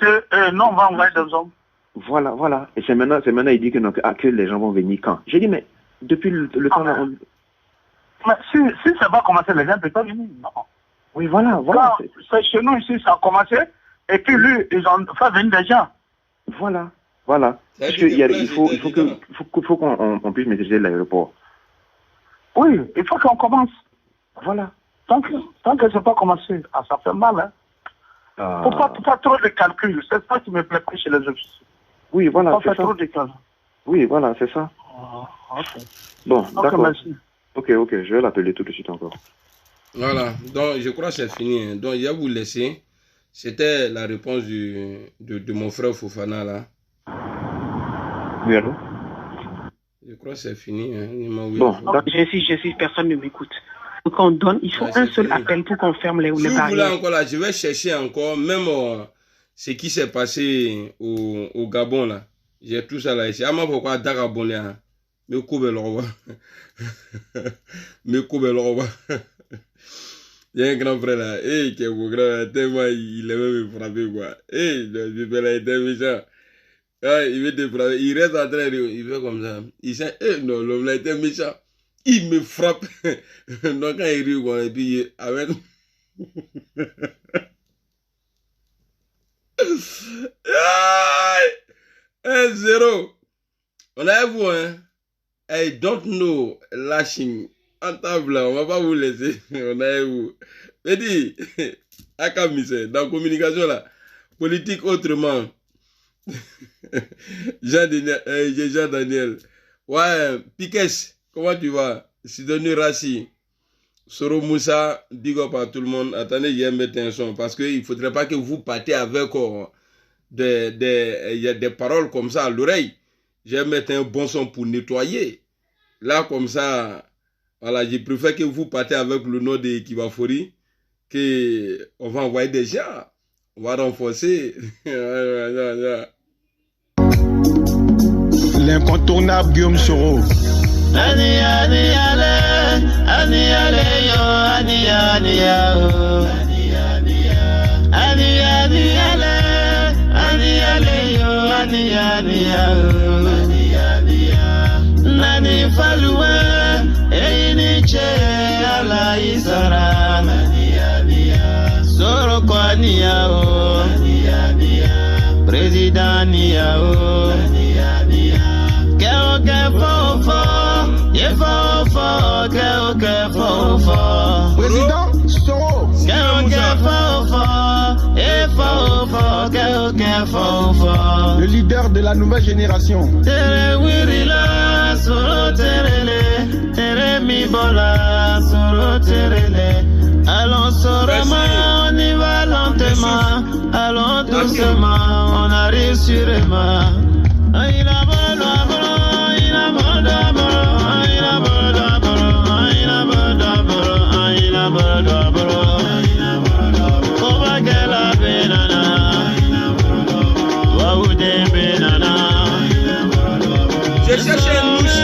non, on va envoyer des hommes. Voilà. Et c'est maintenant, il dit que, non, que les gens vont venir quand? J'ai dit, mais depuis le temps-là, Mais si ça va commencer, les gens ne peuvent pas venir. Non. Oui, voilà. C'est chez nous ici, ça a commencé. Et puis lui, ils ont fait venir des gens. Voilà. Parce qu'il faut qu'on puisse maîtriser l'aéroport. Oui, il faut qu'on commence. Voilà. Tant que ça n'a pas commencé, ça fait mal. Hein. Faut pas trop de calculs. C'est ça qui me plaît pas chez les officiers. Oui, voilà. Faut pas faire trop de calculs. Oui, voilà, c'est ça. Ok. Bon, d'accord. Merci. Ok, je vais l'appeler tout de suite encore. Voilà, donc je crois que c'est fini. Donc je vais vous laisser. C'était la réponse de mon frère Fofana là. Oui, allô? Je crois que c'est fini. Hein. Bon, j'insiste, personne ne m'écoute. Quand on donne, il faut un seul appel pour qu'on ferme les barrières. Si vous voulez encore là, je vais chercher encore, même ce qui s'est passé au Gabon là. J'ai tout ça là ici. Ah, mais pourquoi Gabon là? Me coupe le roi. Me coupe le roi. Il y a un grand frère là. Hey, qui est mon grand, tellement il aimait me frapper quoi. Hey, le frère là était méchant. Ah, il veut te frapper. Il reste en train de. Il fait comme ça. Il sait, non, l'homme là était méchant. Il me frappe. Donc quand il rit quoi, et puis avec. 1-0. On a vous, hein. I don't know, lashing. En table, on va pas vous laisser. On a vous. Mais dis, Akamise, dans la communication là, politique autrement. Jean-Daniel. Ouais, Piquet, comment tu vas? Sidonie Rassi. Soro Moussa, big up à tout le monde. Attendez, je vais mettre un son parce qu'il ne faudrait pas que vous partiez avec des paroles comme ça à l'oreille. Je vais mettre un bon son pour nettoyer. Là, comme ça, voilà, je préfère que vous partiez avec le nom de Kibafori, qu'on va envoyer des gens. On va renforcer. L'incontournable Guillaume Soro. Ani ale, yo, ani yo. Ani yo, ani yo. Nani faluwe, einiche ala isara. Soro kwa niyao, President niyao. Président Soro. Le leader de la nouvelle génération. Allons sorama, on y va lentement. Allons doucement, on arrive sûrement. Je cherche un louche.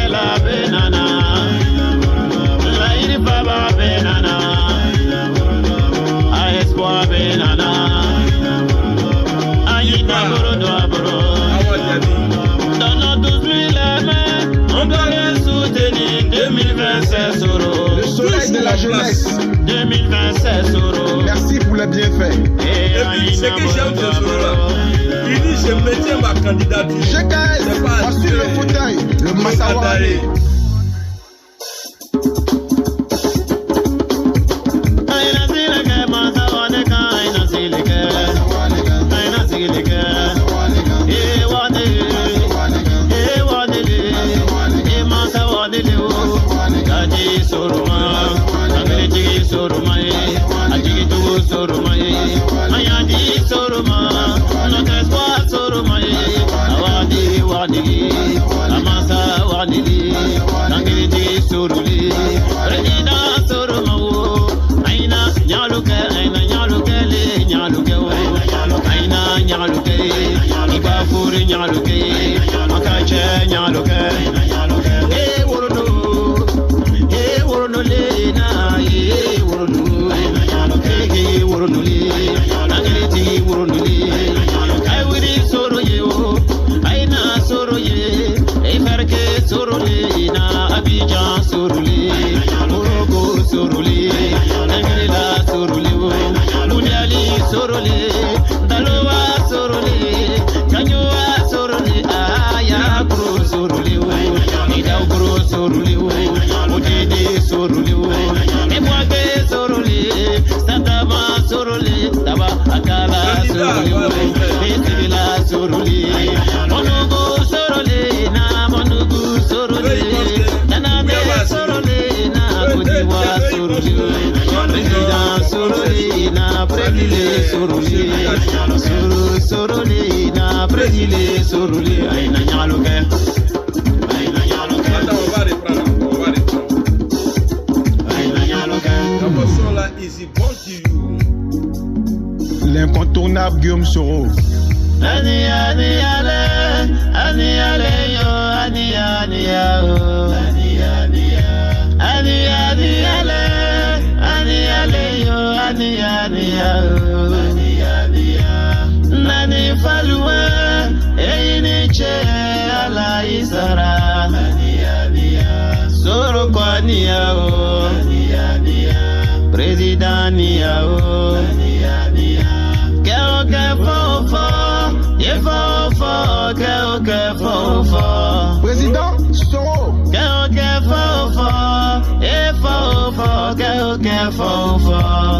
La la jeunesse. 2026 Soro. Merci pour les bienfaits. Et puis, ce que j'aime de Soro là, il dit je maintiens ma candidature. GKS, voici le fauteuil, le Massawane. L'incontournable Guillaume Soro. Ani ani ale yo ani ani yo ani ani ani ani ale yo ani ani yo ani ani nani falwa eyini che ala isara ani ani Soro kwani yo ani ani president yo ani ani Président Soro.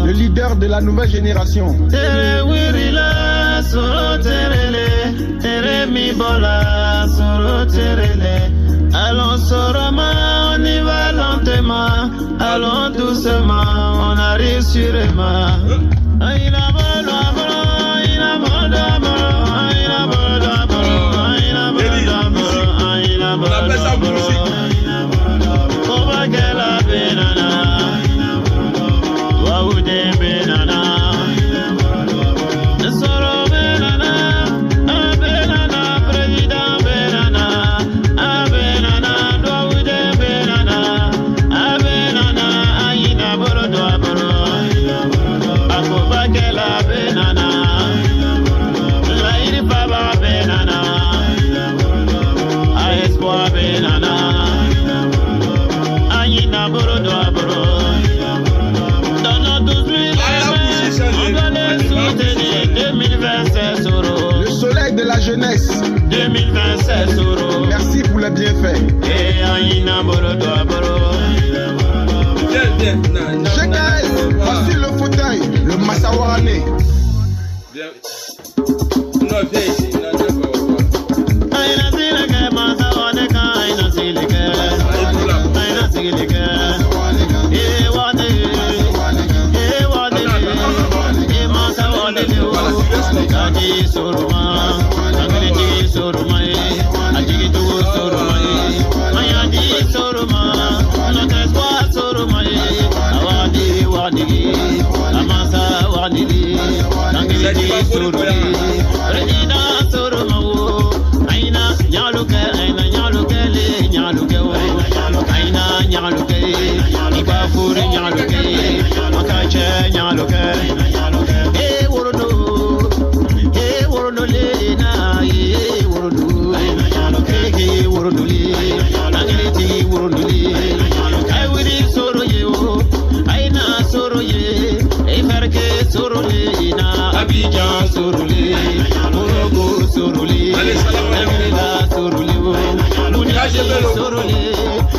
Le leader de la nouvelle génération. Allons Soroma, on y va lentement. Allons doucement, on arrive sûrement. On appelle ça musique. Le soleil de la jeunesse. 2026 Soro. Merci pour les bienfaits. GKS, voici le fauteuil, le Massawane. Viens. Non, viens ici. Soroli ina Abidjan Soroli Morocco Soroli Emila Soroli Soroli